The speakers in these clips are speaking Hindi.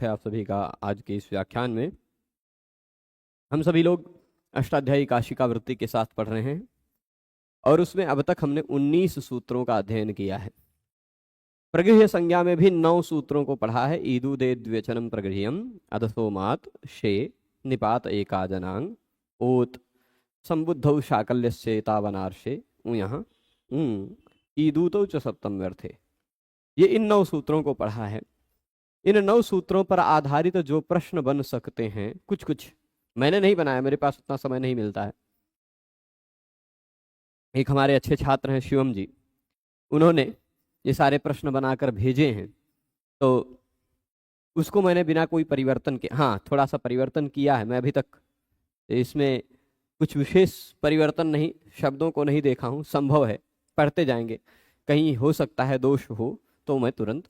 है आप सभी का आज के इस व्याख्यान में। हम सभी लोग अष्टाध्यायी काशिका वृत्ति के साथ पढ़ रहे हैं और उसमें अब तक हमने 19 सूत्रों का अध्ययन किया है। प्रगृह्य संज्ञा में भी 9 सूत्रों को पढ़ा है। ईदु दे द्व्यचनम प्रगृह्यम अधसोमात शे निपात एकाजनांग ओत संबुद्धौ शाकल्यस्येतावनार्षे यहाँ ईदूतो च सप्तम व्यर्थे। ये इन 9 सूत्रों को पढ़ा है। इन 9 सूत्रों पर आधारित जो प्रश्न बन सकते हैं, कुछ कुछ मैंने नहीं बनाया, मेरे पास उतना समय नहीं मिलता है। एक हमारे अच्छे छात्र हैं शिवम जी, उन्होंने ये सारे प्रश्न बनाकर भेजे हैं, तो उसको मैंने बिना कोई परिवर्तन के, हाँ थोड़ा सा परिवर्तन किया है। मैं अभी तक इसमें कुछ विशेष परिवर्तन नहीं, शब्दों को नहीं देखा हूँ। संभव है पढ़ते जाएंगे, कहीं हो सकता है दोष हो तो मैं तुरंत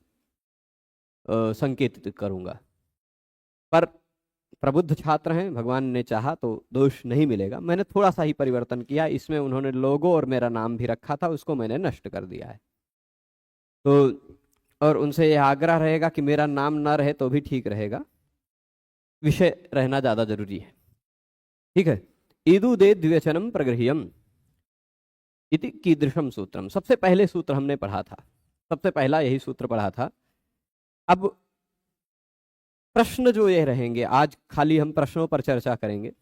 संकेतित करूंगा। पर प्रबुद्ध छात्र हैं, भगवान ने चाहा तो दोष नहीं मिलेगा। मैंने थोड़ा सा ही परिवर्तन किया, इसमें उन्होंने लोगो और मेरा नाम भी रखा था, उसको मैंने नष्ट कर दिया है। तो और उनसे यह आग्रह रहेगा कि मेरा नाम ना रहे तो भी ठीक रहेगा, विषय रहना ज्यादा जरूरी है। ठीक है। ईदु दे द्विवचनम प्रगृह्यम इति कीदृशम सूत्रम, सबसे पहले सूत्र हमने पढ़ा था, सबसे पहला यही सूत्र पढ़ा था। अब प्रश्न जो ये रहेंगे, आज खाली हम प्रश्नों पर चर्चा करेंगे।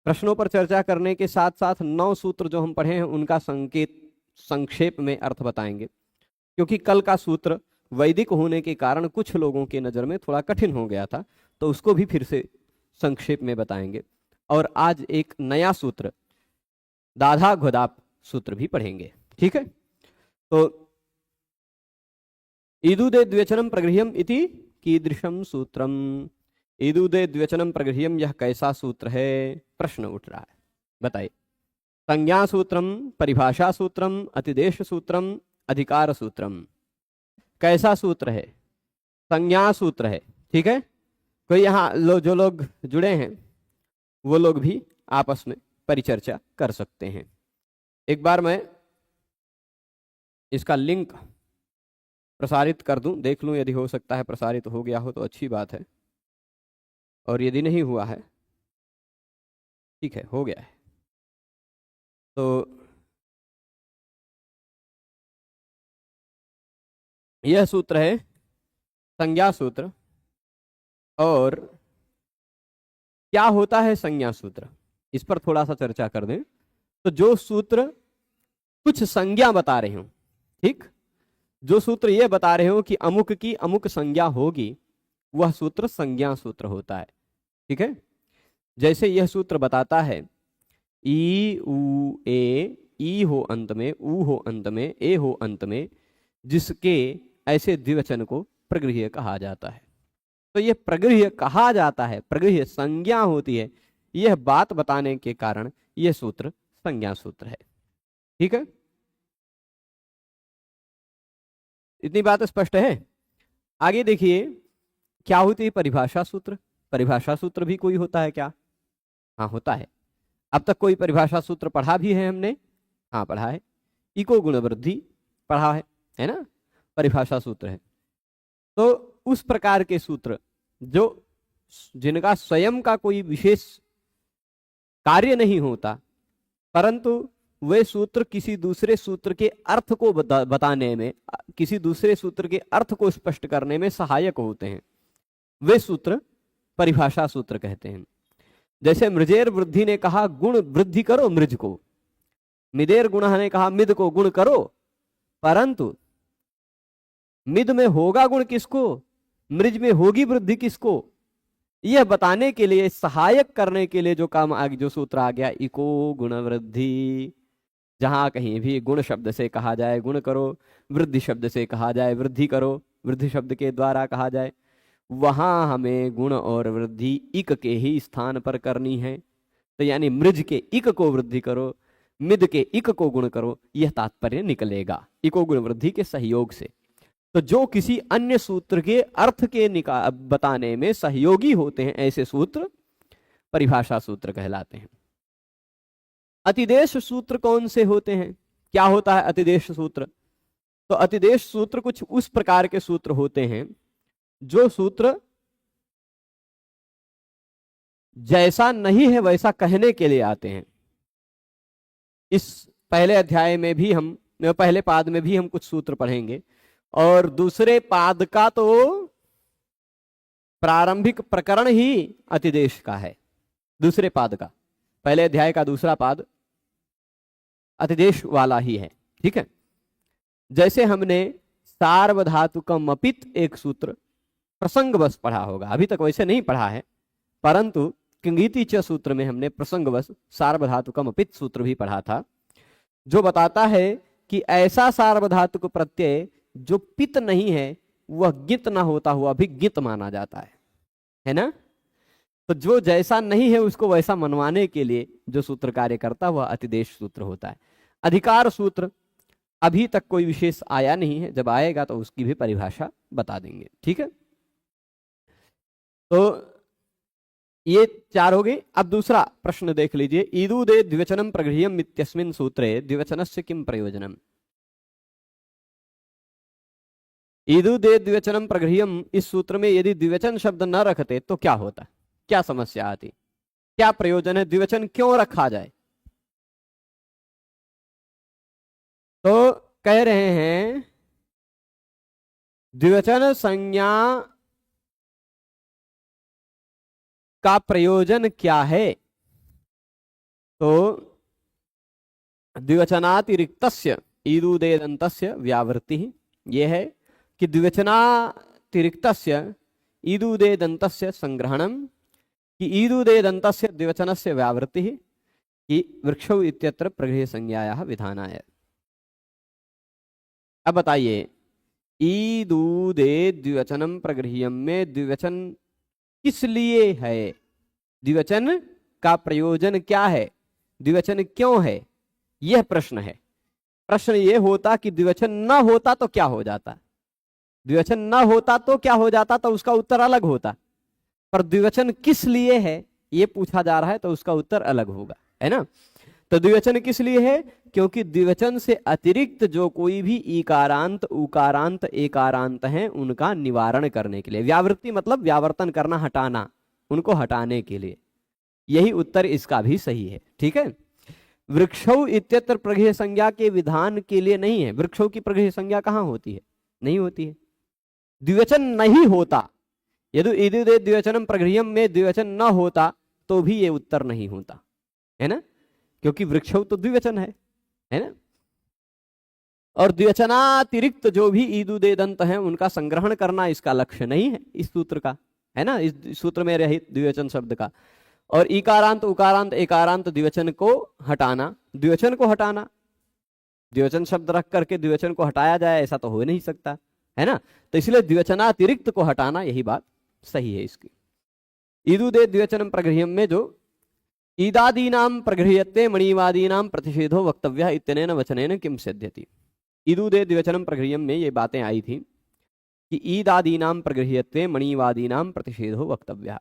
प्रश्नों पर चर्चा करने के साथ साथ 9 सूत्र जो हम पढ़े हैं उनका संक्षेप में अर्थ बताएंगे, क्योंकि कल का सूत्र वैदिक होने के कारण कुछ लोगों की नजर में थोड़ा कठिन हो गया था, तो उसको भी फिर से संक्षेप में बताएंगे। और आज एक नया सूत्र दाधा घोदाप सूत्र भी पढ़ेंगे। ठीक है। तो ईदु दे द्व्यचनम प्रगृह्यम इति कीदृशम सूत्रम, ईदु दे द्व्यचनम प्रगृह्यम, यह कैसा सूत्र है? प्रश्न उठ रहा है, बताइए। संज्ञा सूत्रम, परिभाषा सूत्रम, अतिदेश सूत्रम, अधिकार सूत्रम। कैसा सूत्र है? संज्ञा सूत्र है। ठीक है। कोई यहाँ जो लोग जुड़े हैं वो लोग भी आपस में परिचर्चा कर सकते हैं। एक बार मैं इसका लिंक प्रसारित कर दूं, देख लूं, यदि हो सकता है प्रसारित हो गया हो तो अच्छी बात है, और यदि नहीं हुआ है, ठीक है, हो गया है, तो यह सूत्र है संज्ञा सूत्र। और क्या होता है संज्ञा सूत्र, इस पर थोड़ा सा चर्चा कर दें। तो जो सूत्र कुछ संज्ञा बता रहे हो, ठीक, जो सूत्र ये बता रहे हो कि अमुक की अमुक संज्ञा होगी, वह सूत्र संज्ञा सूत्र होता है। ठीक है। जैसे यह सूत्र बताता है ई उ ए, ई हो अंत में, ऊ हो अंत में, ए हो अंत में, जिसके ऐसे द्विवचन को प्रगृह्य कहा जाता है। तो यह प्रगृह्य कहा जाता है, प्रगृह्य संज्ञा होती है, यह बात बताने के कारण यह सूत्र संज्ञा सूत्र है। ठीक है। इतनी बात स्पष्ट है। आगे देखिए, क्या होती है परिभाषा सूत्र। परिभाषा सूत्र भी कोई होता है क्या? हाँ होता है। अब तक कोई परिभाषा सूत्र पढ़ा भी है हमने? हाँ पढ़ा है। इको गुण वृद्धि पढ़ा है ना, परिभाषा सूत्र है। तो उस प्रकार के सूत्र जो जिनका स्वयं का कोई विशेष कार्य नहीं होता, परंतु वे सूत्र किसी दूसरे सूत्र के अर्थ को बताने में, किसी दूसरे सूत्र के अर्थ को स्पष्ट करने में सहायक होते हैं, वे सूत्र परिभाषा सूत्र कहते हैं। जैसे मृजेर वृद्धि ने कहा गुण वृद्धि करो मृज को, मिदेर गुण ने कहा मिद को गुण करो, परंतु मिद में होगा गुण किसको, मृज में होगी वृद्धि किसको, यह बताने के लिए, सहायक करने के लिए जो काम आगे, जो सूत्र आ गया, इको गुण वृद्धि। जहां कहीं भी गुण शब्द से कहा जाए गुण करो, वृद्धि शब्द से कहा जाए वृद्धि करो, वृद्धि शब्द के द्वारा कहा जाए, वहां हमें गुण और वृद्धि इक के ही स्थान पर करनी है। तो यानी मृज के इक को वृद्धि करो, मिद के इक को गुण करो, यह तात्पर्य निकलेगा इको गुण वृद्धि के सहयोग से। तो जो किसी अन्य सूत्र के अर्थ के बताने में सहयोगी होते हैं, ऐसे सूत्र परिभाषा सूत्र कहलाते हैं। अतिदेश सूत्र कौन से होते हैं? क्या होता है अतिदेश सूत्र? तो अतिदेश सूत्र कुछ उस प्रकार के सूत्र होते हैं जो सूत्र जैसा नहीं है वैसा कहने के लिए आते हैं। इस पहले अध्याय में भी हम, पहले पाद में भी हम कुछ सूत्र पढ़ेंगे, और दूसरे पाद का तो प्रारंभिक प्रकरण ही अतिदेश का है। दूसरे पाद का, पहले अध्याय का दूसरा पाद अतिदेश वाला ही है। ठीक है, जैसे हमने सार्वधातुकम अपित एक सूत्र प्रसंगवश पढ़ा होगा, अभी तक वैसे नहीं पढ़ा है, परंतु किंगीति च सूत्र में हमने प्रसंगवश सार्वधातुकम अपित सूत्र भी पढ़ा था, जो बताता है कि ऐसा सार्वधातुक प्रत्यय जो पित नहीं है वह गित ना होता हुआ भी गित माना जाता है ना। तो जो जैसा नहीं है उसको वैसा मनवाने के लिए जो सूत्र कार्य करता वह अतिदेश सूत्र होता है। अधिकार सूत्र अभी तक कोई विशेष आया नहीं है, जब आएगा तो उसकी भी परिभाषा बता देंगे। ठीक है, तो ये चार हो गए। अब दूसरा प्रश्न देख लीजिए, ईदुदे द्विवचनम प्रगृह्यम इत्यस्मिन् सूत्रे द्विवचनस्य किम प्रयोजनम। ईदुदे द्विवचनम प्रगृह्यम, इस सूत्र में यदि द्विवचन शब्द न रखते तो क्या होता, क्या समस्या आती, क्या प्रयोजन है, द्विवचन क्यों रखा जाए। तो कह रहे हैं द्विवचन संज्ञा का प्रयोजन क्या है। तो द्विवचनातिरिक्तस्य ईदुदेदन्तस्य व्यावृत्ति यह है कि द्विवचनातिरिक्तस्य ईदुदेदन्तस्य संग्रहणम, कि ईदुदेदन्तस्य द्विवचनस्य व्यावृत्ति कि वृक्षौ इत्यत्र प्रगृह्य संज्ञायाः विधानाय। अब बताइए, ईदुदे द्विवचनम प्रगृह्यम में द्विवचन किस लिए है, द्विवचन का प्रयोजन क्या है, द्विवचन क्यों है, यह प्रश्न है। प्रश्न यह होता कि द्विवचन न होता तो क्या हो जाता, द्विवचन न होता तो क्या हो जाता, तो उसका उत्तर अलग होता, पर द्विवचन किस लिए है यह पूछा जा रहा है तो उसका उत्तर अलग होगा, है ना। तो द्विवचन किस लिए है, क्योंकि द्विवचन से अतिरिक्त जो कोई भी इकारांत उकारांत एकारांत हैं उनका निवारण करने के लिए, व्यावृत्ति मतलब व्यावर्तन करना, हटाना, उनको हटाने के लिए। यही उत्तर इसका भी सही है। ठीक है, वृक्षौ इत्यत्र प्रगृह्य संज्ञा के विधान के लिए नहीं है। वृक्षौ की प्रगृह्य संज्ञा कहां होती है, नहीं होती है। द्विवचन नहीं होता, यदि ईदुदे द्विवचनम प्रगृह्यम में द्विवचन न होता तो भी ये उत्तर नहीं होता, है ना, क्योंकि वृक्षौ तो द्विवचन है ना। और द्विवचनातिरिक्त जो भी ईदुदेदंत हैं उनका संग्रहण करना इसका लक्ष्य नहीं है इस सूत्र का, है ना, इस सूत्र में रहित द्विवचन शब्द का। और इकारांत उकारांत एकारांत द्विवचन को हटाना, द्विवचन को हटाना, द्विवचन शब्द रख करके द्विवचन को हटाया जाए ऐसा तो हो नहीं सकता, है ना। तो इसलिए द्विवचनातिरिक्त को हटाना यही बात सही है इसकी। ईदुदे द्विवचनम प्रगृह्यम में जो ईदादीनाम प्रगृह्यते मणिवादीनाम प्रतिषेधो वक्तव्य इत्यनेन वचनेन किम सिद्ध्यति। ईदुदे द्विवचनम प्रगृह्यम में ये बातें आई थी कि ईदादीनाम प्रगृह्यते मणिवादीनाम प्रतिषेधो वक्तव्य।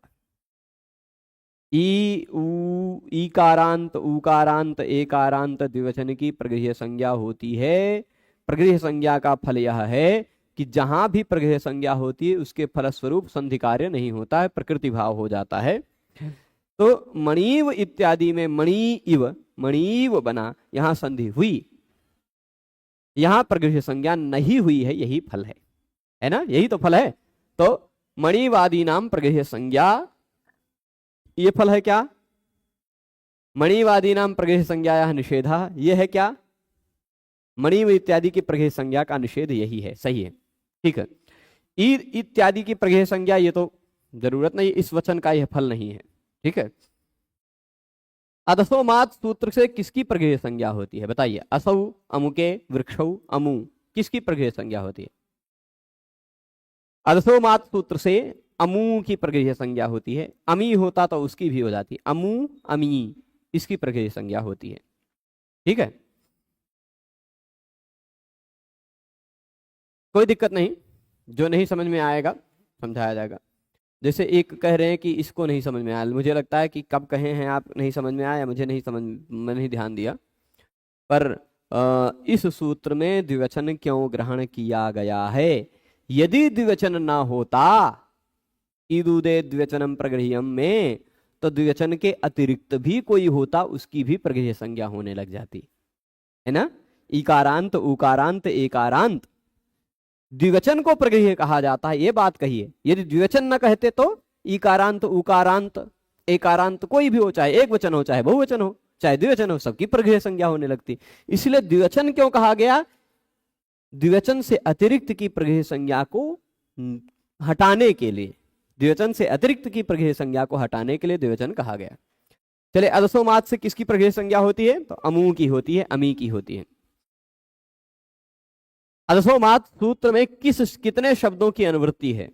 ईकारांत उकारांत एकारांत द्विवचन की प्रगृह्य संज्ञा होती है। प्रगृह्य संज्ञा का फल यह है कि जहां भी प्रगृह्य संज्ञा होती है उसके फलस्वरूप संधि कार्य नहीं होता है, प्रकृति भाव हो जाता है। तो मणिव इत्यादि में मणिव बना, यहां संधि हुई, यहां प्रगृह्य संज्ञा नहीं हुई है, यही फल है ना, यही तो फल है। तो मणिवादी नाम प्रगृह्य संज्ञा, ये फल है क्या, मणिवादी नाम प्रगृह्य संज्ञा यह निषेधा, यह है क्या, मणिव इत्यादि की प्रगृह्य संज्ञा का निषेध यही है, सही है। ठीक है, ईद इत्यादि की प्रगृह्य संज्ञा ये तो जरूरत नहीं, इस वचन का यह फल नहीं है। ठीक है, अदसोमात सूत्र से किसकी प्रगृह्य संज्ञा होती है, बताइए। असौ अमुके वृक्षौ अमु किसकी प्रगृह्य संज्ञा होती है। अदसोमात सूत्र से अमु की प्रगृह्य संज्ञा होती है, अमी होता तो उसकी भी हो जाती, अमु अमी इसकी प्रगृह्य संज्ञा होती है। ठीक है, कोई दिक्कत नहीं, जो नहीं समझ में आएगा समझाया जाएगा। जैसे एक कह रहे हैं कि इसको नहीं समझ में आया, मुझे लगता है कि कब कहे हैं आप नहीं समझ में आया, मुझे नहीं समझ, मैं नहीं ध्यान दिया, पर इस सूत्र में द्विवचन क्यों ग्रहण किया गया है। यदि द्विवचन ना होता ईदुदे द्विवचनम प्रगृह्यम में, तो द्विवचन के अतिरिक्त भी कोई होता उसकी भी प्रगृह्य संज्ञा होने लग जाती है ना। इकारांत, उकारांत, एकारांत, द्विवचन को प्रगृह्य कहा जाता है, ये बात कहिए। यदि द्विवचन न कहते तो इकारांत, उकारांत, एकारांत कोई भी हो, चाहे एक वचन हो, चाहे बहुवचन हो, चाहे द्विवचन हो, सबकी प्रगृह्य संज्ञा होने लगती। इसलिए द्विवचन क्यों कहा गया? द्विवचन से अतिरिक्त की प्रगृह्य संज्ञा को हटाने के लिए, द्विवचन से अतिरिक्त की प्रगृह्य संज्ञा को हटाने के लिए द्विवचन कहा गया। चले, अदसोमात से किसकी प्रगृह्य संज्ञा होती है? तो अमू की होती है, अमी की होती है। अदसोमात सूत्र में कितने शब्दों की अनुवृत्ति है?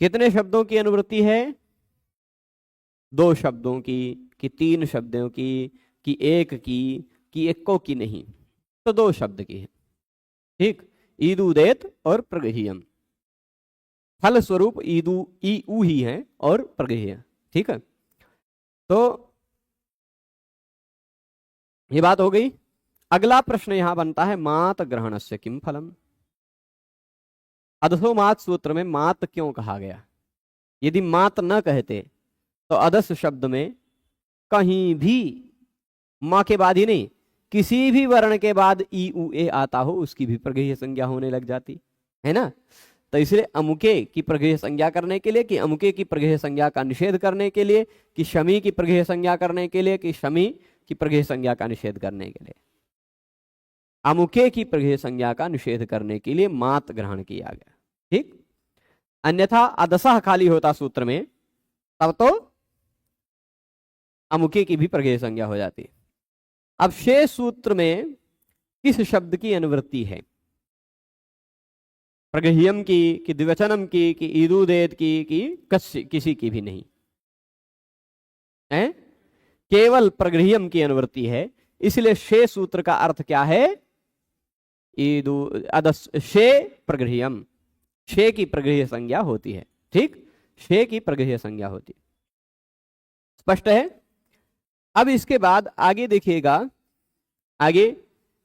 कितने शब्दों की अनुवृत्ति है? 2 शब्दों की, कि 3 शब्दों की, कि 1 की, कि एको की नहीं, तो 2 शब्द की है। ठीक, ईदुदेत और प्रगृह्यम, फल स्वरूप ईदु ई ऊ ही है और प्रगृह्य। ठीक है, तो ये बात हो गई। अगला प्रश्न यहां बनता है, मात ग्रहणस्य किम फलम। अदसोमात सूत्र में मात क्यों कहा गया? यदि मात न कहते तो अदस शब्द में कहीं भी मां के बाद ही नहीं, किसी भी वर्ण के बाद ई उ ए आता हो उसकी भी प्रगृह्य संज्ञा होने लग जाती है ना। तो इसलिए अमुके की प्रगृह्य संज्ञा करने के लिए, कि अमुके की प्रगृह्य संज्ञा का निषेध करने के लिए, कि शमी की प्रगृह्य संज्ञा करने के लिए, कि शमी की प्रगृह्य संज्ञा का निषेध करने के लिए, अमुके की प्रगृह्य संज्ञा का निषेध करने के लिए मात ग्रहण किया गया। ठीक, अन्यथा अदसह खाली होता सूत्र में, तब तो अमुके की भी प्रगृह्य संज्ञा हो जाती। अब शेष सूत्र में किस शब्द की अनुवृत्ति है? प्रगृह्यम की, कि द्विवचनम की, कि ईदुदेत की, कि किसी की भी नहीं है, केवल प्रगृह्यम की अनुवृत्ति है। इसलिए शेष सूत्र का अर्थ क्या है? ईदु अदस शे प्रगृह्यम, शे की प्रगृह्य संज्ञा होती है। ठीक, शे की प्रगृह्य संज्ञा होती है। स्पष्ट है? अब इसके बाद आगे देखिएगा, आगे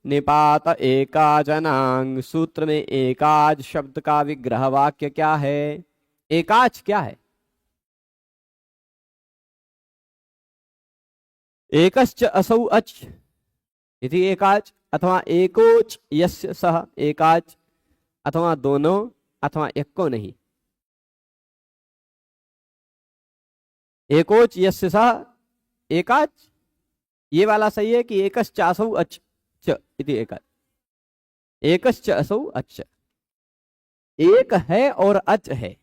निपात एकाजनांग सूत्र में एकाज शब्द का विग्रह वाक्य क्या है? एकाज क्या है? एकश्च असौ अच इति एकाज, अथवा एकोच यस्य सह एकाज, अथवा दोनों, अथवा एको नहीं। एकोच यस्य सह एकाज ये वाला सही है, कि एकश्च असौ अच इति एकाज, एकश्च असौ अच, एक है और अच है,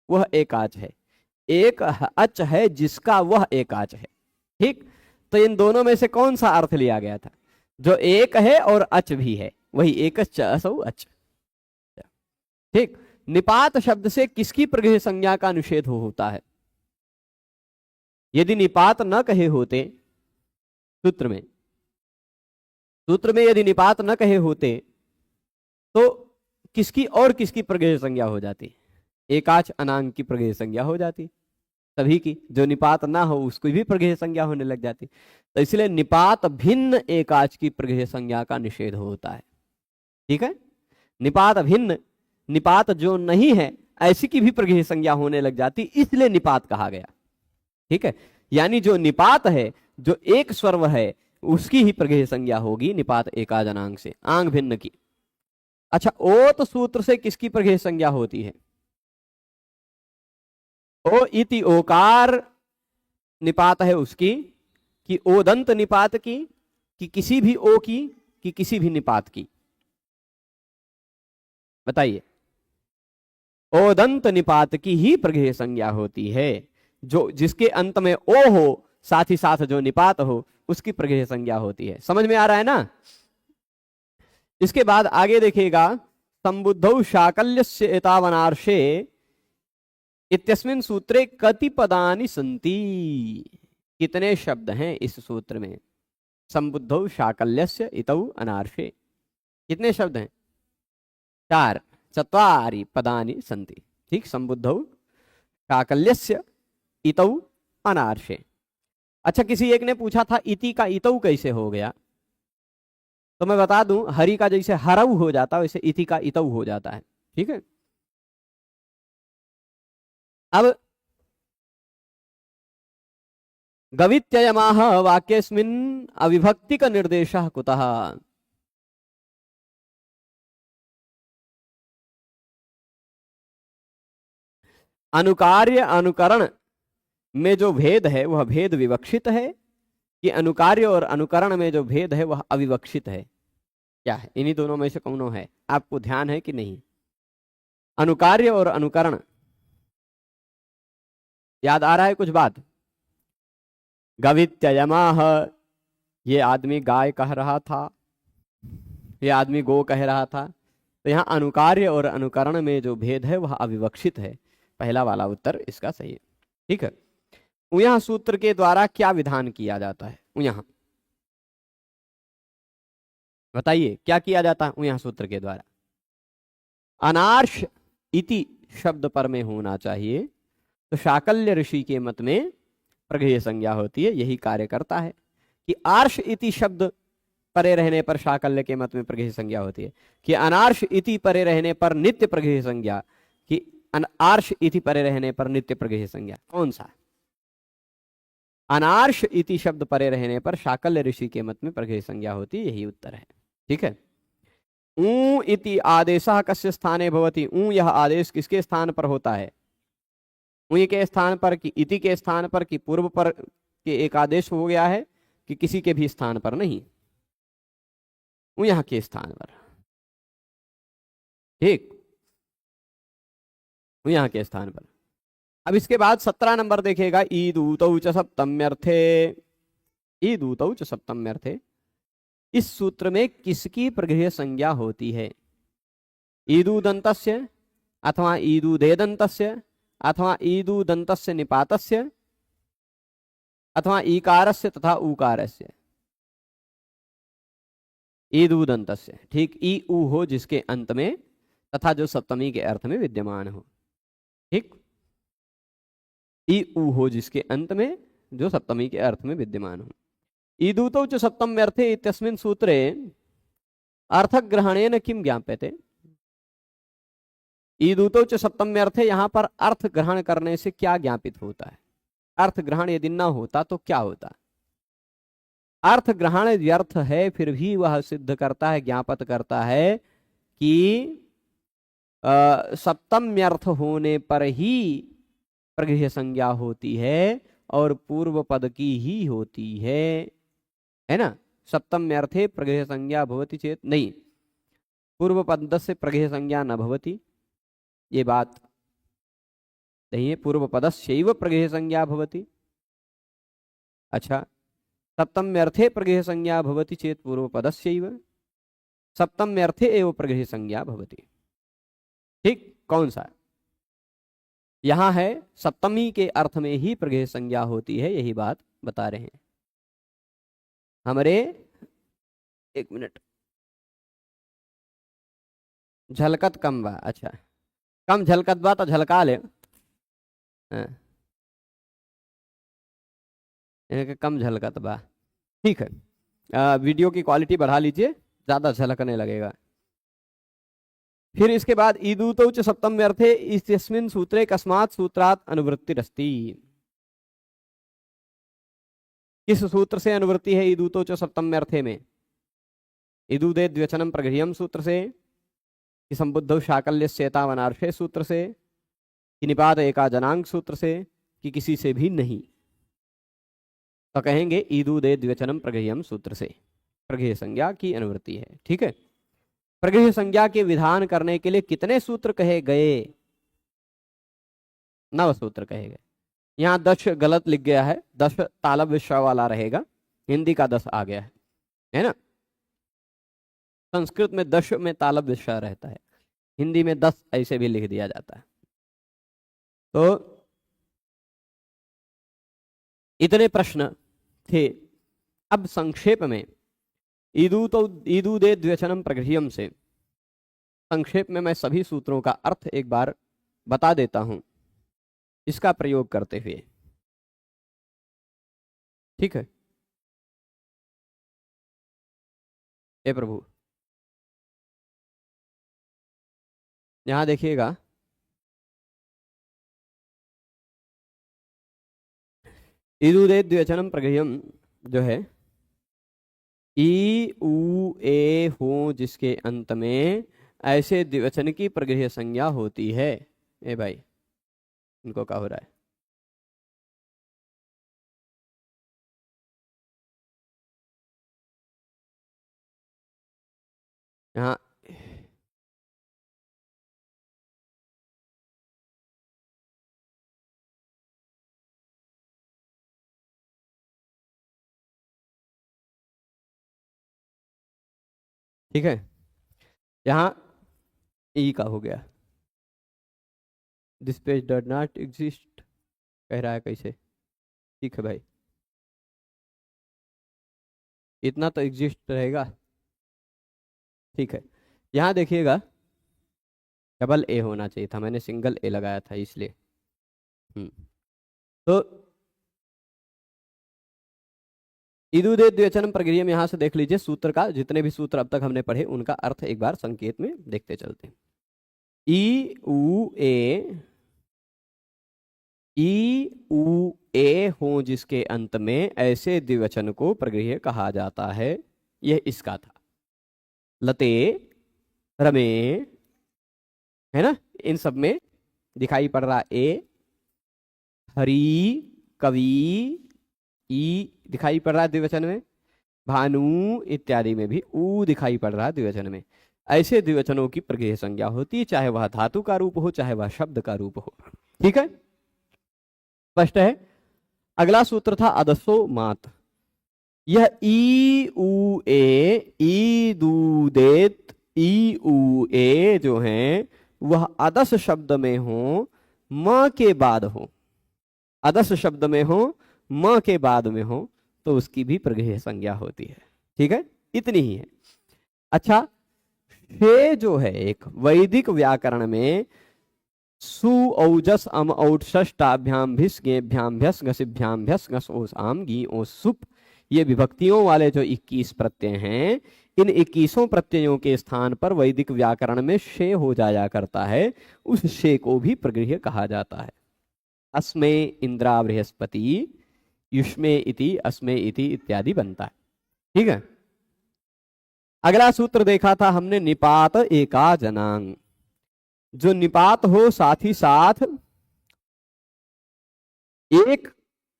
वह एकाज है। एक अच है जिसका वह एकाज है। ठीक, तो इन दोनों में से कौन सा अर्थ लिया गया था? जो एक है और अच भी है, वही एकश्च असौ अच। ठीक, निपात शब्द से किसकी प्रगृह्य संज्ञा का निषेध होता है? यदि निपात न कहे होते सूत्र में, यदि निपात न कहे होते तो किसकी और किसकी प्रगृह्य संज्ञा हो जाती? एकाच अनांग की प्रगृह्य संज्ञा हो जाती, सभी की। जो निपात ना हो उसकी भी प्रगृह्य संज्ञा होने लग जाती। तो इसलिए निपात भिन्न एकाच की प्रगृह्य संज्ञा का निषेध होता है। ठीक है, निपात भिन्न, निपात जो नहीं है ऐसी की भी प्रगृह्य संज्ञा होने लग जाती, इसलिए निपात कहा गया। ठीक है, यानी जो निपात है, जो एक स्वर है, उसकी ही प्रगृह्य संज्ञा होगी निपात एकाज अनांग से, आंग भिन्न की। अच्छा, ओत सूत्र से किसकी प्रगृह्य संज्ञा होती है? ओ इति ओकार निपात है उसकी, कि ओदंत निपात की, कि किसी भी ओ की, कि किसी भी निपात की? बताइए। ओदंत निपात की ही प्रगृह्य संज्ञा होती है। जो जिसके अंत में ओ हो, साथ ही साथ जो निपात हो, उसकी प्रगृह्य संज्ञा होती है। समझ में आ रहा है ना? इसके बाद आगे देखिएगा, संबुद्धौ शाकल्यस्य एतावनार्षे इत्यस्मिन् सूत्रे कति पदानि सन्ति। कितने शब्द हैं इस सूत्र में? संबुद्धौ शाकल्यस्य इतौ अनार्षे, कितने शब्द हैं? 4, चत्वारि पदानि सन्ति। ठीक, संबुद्धौ शाकल्यस्य इतौ अनार्षे। अच्छा, किसी एक ने पूछा था इति का इतौ कैसे हो गया? तो मैं बता दूं, हरि का जैसे हरऊ हो जाता है वैसे इति का इतौ हो जाता है। ठीक है, अब गवित्ययमाह वाक्यस्मिन् अविभक्ति का निर्देश कुतः? अनुकार्य अनुकरण में जो भेद है वह भेद विवक्षित है कि अनुकार्य और अनुकरण में जो भेद है वह अविवक्षित है? क्या है? इन्हीं दोनों में से कौन है? आपको ध्यान है कि नहीं? अनुकार्य और अनुकरण, याद आ रहा है कुछ बात? गवित्ययमाह, ये आदमी गाय कह रहा था, ये आदमी गो कह रहा था। तो यहाँ अनुकार्य और अनुकरण में जो भेद है वह अविवक्षित है। पहला वाला उत्तर इसका सही है। ठीक है। यहाँ सूत्र के द्वारा क्या विधान किया जाता है? यहाँ बताइए क्या किया जाता है यहाँ सूत्र के द्वारा? अनार्ष इति शब्द पर में होना चाहिए, तो शाकल्य ऋषि के मत में प्रगेय संज्ञा होती है। यही कार्य करता है कि आर्ष इति शब्द परे रहने पर शाकल्य के मत में प्रगेय संज्ञा होती है, कि अनार्ष इति परे रहने पर नित्य प्रगेय संज्ञा, कि आर्ष इति परे रहने पर नित्य प्रगेय संज्ञा। कौन सा? अनार्ष इति शब्द परे रहने पर शाकल्य ऋषि के मत में प्रगेय संज्ञा होती है। यही उत्तर है। ठीक है। ऊ इति आदेशः कस्य स्थाने भवति? ऊ यह आदेश किसके स्थान पर होता है? ऊ के स्थान पर, कि इति के स्थान पर, कि पूर्व पर के एक आदेश हो गया है, कि किसी के भी स्थान पर नहीं, ऊ यहाँ के स्थान पर। ठीक, ऊ यहाँ के स्थान पर। अब इसके बाद 17 नंबर देखिएगा, ईदूतौ च सप्तम्यर्थे। ईदूतौ च सप्तम्यर्थे, इस सूत्र में किसकी प्रगृह्य संज्ञा होती है? ईदूदन्तस्य अथवा ईदूदेदन्तस्य अथवा ईदूदन्तस्य निपातस्य अथवा ईकारस्य तथा ऊकारस्य। ईदूदन्तस्य, ठीक, ई ऊ हो जिसके अंत में तथा जो सप्तमी के अर्थ में विद्यमान हो। ठीक, ई ऊ हो जिसके अंत में जो सप्तमी के अर्थ में विद्यमान हो। ईदूतौ च सप्तम्यर्थे इत्यस्मिन् सूत्रे अर्थग्रहणेन किम ज्ञाप्यते? ईदूतौ च सप्तम्यर्थे, यहाँ पर अर्थ ग्रहण करने से क्या ज्ञापित होता है? अर्थ ग्रहण यदि न होता तो क्या होता? अर्थ ग्रहण व्यर्थ है, फिर भी वह सिद्ध करता है, ज्ञापित करता है कि सप्तम्यर्थ होने पर ही प्रगृह्य संज्ञा होती है और पूर्व पद की ही होती है ना? सप्तम्यर्थे प्रगृह्य संज्ञा भवति चेत, नहीं, पूर्व पद से प्रगृह्य संज्ञा न भवति, ये बात नहीं है। पूर्व पदस्यैव प्रगृह्य संज्ञा भवति। अच्छा, सप्तम्यर्थे प्रगृह्य संज्ञा भवति चेत पूर्व पदस्यैव, सप्तम्यर्थे एव प्रगृह्य संज्ञा भवति। ठीक, कौन सा? यहां है सप्तमी के अर्थ में ही प्रगृह्य संज्ञा होती है, यही बात बता रहे हैं हमारे। एक मिनट, झलकत कम बा। अच्छा, कम झलकत बा तो झलका ले। हाँ, कम झलकत बा, ठीक है। वीडियो की क्वालिटी बढ़ा लीजिए, ज्यादा झलकने लगेगा। फिर इसके बाद ईदूतौ च सप्तम्यर्थे इत्यस्मिन् सूत्रे कस्मात् सूत्रात् अनुवृत्तिरस्ति। किस सूत्र से अनुवृत्ति है ईदूतौ च सप्तम्यर्थे में? ईदूदे द्व्यचनम प्रगृह्यम सूत्र से, कि संबुद्धौ शाकल्यस्येतावनार्षे सूत्र से, कि निपात एका जनांग सूत्र से, कि किसी से भी नहीं? तो कहेंगे ईदूदे द्व्यचनम प्रगृह्यम सूत्र से प्रगृह्य संज्ञा की अनुवृत्ति है। ठीक है। प्रगृह्य संज्ञा के विधान करने के लिए कितने सूत्र कहे गए? 9 सूत्र कहे गए। यहाँ 10 गलत लिख गया है, 10 तालब विश्व वाला रहेगा, हिंदी का 10 आ गया है ना? संस्कृत में 10 में तालब विश्व रहता है, हिंदी में 10 ऐसे भी लिख दिया जाता है। तो इतने प्रश्न थे। अब संक्षेप में ईदूदे द्व्यचनम प्रगृह्यम से संक्षेप में मैं सभी सूत्रों का अर्थ एक बार बता देता हूं इसका प्रयोग करते हुए। ठीक है। हे प्रभु, यहां देखिएगा, इदुदे द्विवचनम प्रगृह्यम जो है ई उ ए हो जिसके अंत में ऐसे द्विवचन की प्रगृह्य संज्ञा होती है। ए भाई इनको क्या हो रहा है? यहाँ ठीक है, यहाँ ई का हो गया, this page does not exist कह रहा है कैसे? ठीक है भाई, इतना तो एग्जिस्ट रहेगा। ठीक है, यहाँ देखिएगा डबल ए होना चाहिए था, मैंने सिंगल ए लगाया था इसलिए। तो इदुदे द्विवचन प्रक्रिया में यहां से देख लीजिए सूत्र का, जितने भी सूत्र अब तक हमने पढ़े उनका अर्थ एक बार संकेत में देखते चलते हैं। ई उ ए हो जिसके अंत में ऐसे द्विवचन को प्रगृह्य कहा जाता है, यह इसका था। लते, रमे, है ना, इन सब में दिखाई पड़ रहा ए, हरी, कवि, ई दिखाई पड़ रहा है द्विवचन में, भानु इत्यादि में भी ऊ दिखाई पड़ रहा है द्विवचन में। ऐसे द्विवचनों की प्रगृह्य संज्ञा होती है, चाहे वह धातु का रूप हो चाहे वह शब्द का रूप हो। ठीक है, स्पष्ट है। अगला सूत्र था अदसो मात। यह ई उ ए, ई दू देत, ई उ ए जो है वह अदस शब्द में हो, म के बाद हो, अदस शब्द में हो, म के बाद में हो, तो उसकी भी प्रगृह्य संज्ञा होती है। ठीक है, इतनी ही है। अच्छा, शे जो है एक वैदिक व्याकरण में सु औजस अम औट षष्टाभ्याम भिस गेभ्याम भ्यस घसिभ्याम भ्यस घस ओस आम गी ओ सुप, ये विभक्तियों वाले जो 21 प्रत्यय हैं, इन 21 प्रत्ययों के स्थान पर वैदिक व्याकरण में शे हो जाया करता है, उस शे को भी प्रगृह्य कहा जाता है। अस्मे इंद्रा बृहस्पति, युष्मे इति, अस्मे इति इत्यादि बनता है। ठीक है, अगला सूत्र देखा था हमने निपात एका जनांग। जो निपात हो साथ ही साथ एक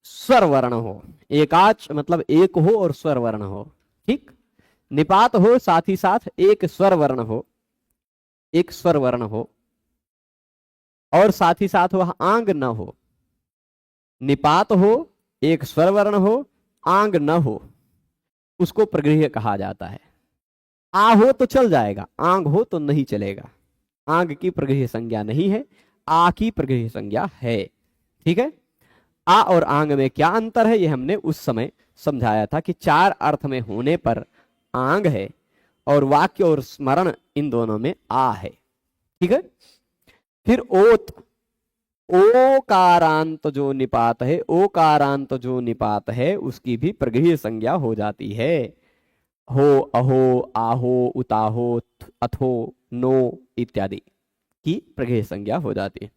स्वर वर्ण हो, एकाच मतलब एक हो और स्वर वर्ण हो। ठीक, निपात हो साथ ही साथ एक स्वर वर्ण हो, एक स्वर वर्ण हो, और साथ ही साथ वह आंग न हो। निपात हो, एक स्वर वर्ण हो, आंग न हो, उसको प्रगृह्य कहा जाता है। आ हो तो चल जाएगा, आंग हो तो नहीं चलेगा। आंग की प्रगृह्य संज्ञा नहीं है, आ की प्रगृह्य संज्ञा है। ठीक है, आ और आंग में क्या अंतर है, ये हमने उस समय समझाया था कि 4 अर्थ में होने पर आंग है और वाक्य और स्मरण इन दोनों में आ है। ठीक है, फिर ओत, ओकारांत जो निपात है, ओकारांत जो निपात है उसकी भी प्रगृह्य संज्ञा हो जाती है। हो, अहो, आहो, उताहो, अथो, नो इत्यादि की प्रगृह्य संज्ञा हो जाती है।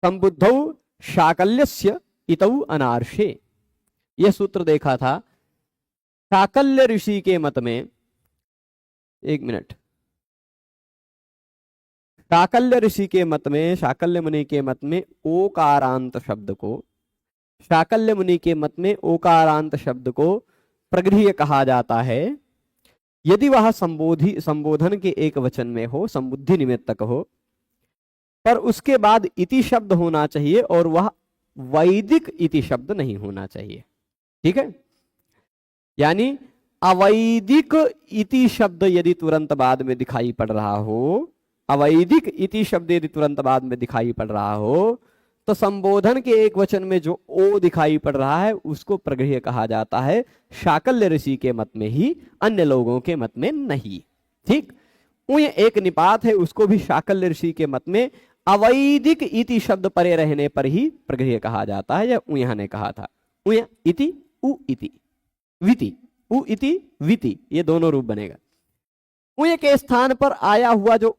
संबुद्धौ शाकल्यस्य इतौ अनार्षे, यह सूत्र देखा था शाकल्य ऋषि के मत में। एक मिनट, शाकल्य ऋषि के मत में, शाकल्य मुनि के मत में ओकारांत शब्द को, शाकल्य मुनि के मत में ओकारांत शब्द को प्रगृह्य कहा जाता है यदि वह संबोधन के एक वचन में हो, संबुद्धि निमित्तक हो, पर उसके बाद इति शब्द होना चाहिए और वह वैदिक इति शब्द नहीं होना चाहिए। ठीक है, यानी अवैदिक इति शब्द यदि तुरंत बाद में दिखाई पड़ रहा हो, अवैदिक इति शब्द यदि तुरंत बाद में दिखाई पड़ रहा हो, तो संबोधन के एक वचन में जो ओ दिखाई पड़ रहा है उसको प्रगृह्य कहा जाता है, शाकल्य ऋषि के मत में ही, अन्य लोगों के मत में नहीं। ठीक, उय एक निपात है, उसको भी शाकल्य ऋषि के मत में अवैदिक इति शब्द परे रहने पर ही प्रगृह्य कहा जाता है, या उयह ने कहा था। उय इति, उ इति, विति, उ इति विति, ये दोनों रूप बनेगा। उय के स्थान पर आया हुआ जो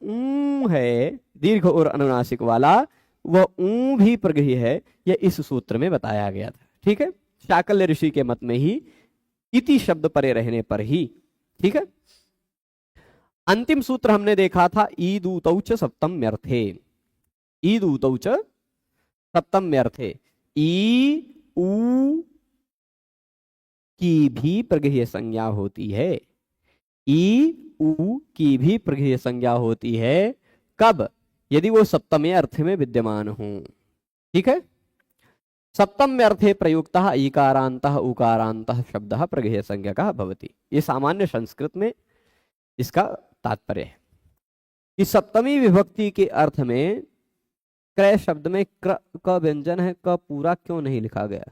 है दीर्घ और अनुनासिक वाला, वह ऊ भी प्रगृह्य है, यह इस सूत्र में बताया गया था। ठीक है, शाकल्य ऋषि के मत में ही इति शब्द परे रहने पर ही। ठीक है, अंतिम सूत्र हमने देखा था ईदूतौच सप्तम्यर्थे। ईदूतौच सप्तम्यर्थे, ई ऊ की भी प्रगृह्य संज्ञा होती है। ई ऊ की भी प्रगृह्य संज्ञा होती है। कब? यदि वो सप्तमे अर्थ में विद्यमान हो। ठीक है, सप्तम्य अर्थे प्रयुक्तः ईकारान्तः उकारान्तः शब्दः प्रगृह्य संज्ञकः भवति। ये सामान्य संस्कृत में इसका तात्पर्य है कि सप्तमी विभक्ति के अर्थ में क्रय शब्द में क्र का व्यंजन है, क पूरा क्यों नहीं लिखा गया?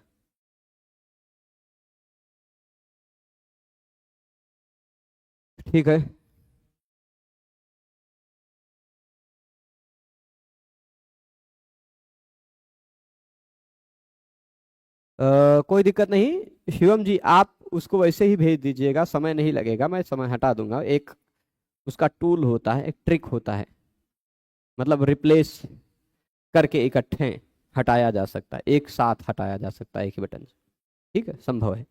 ठीक है, कोई दिक्कत नहीं शिवम जी, आप उसको वैसे ही भेज दीजिएगा, समय नहीं लगेगा, मैं समय हटा दूंगा। एक उसका टूल होता है, एक ट्रिक होता है, मतलब रिप्लेस करके इकट्ठे हटाया जा सकता है, एक साथ हटाया जा सकता है एक ही बटन से। ठीक है, संभव है।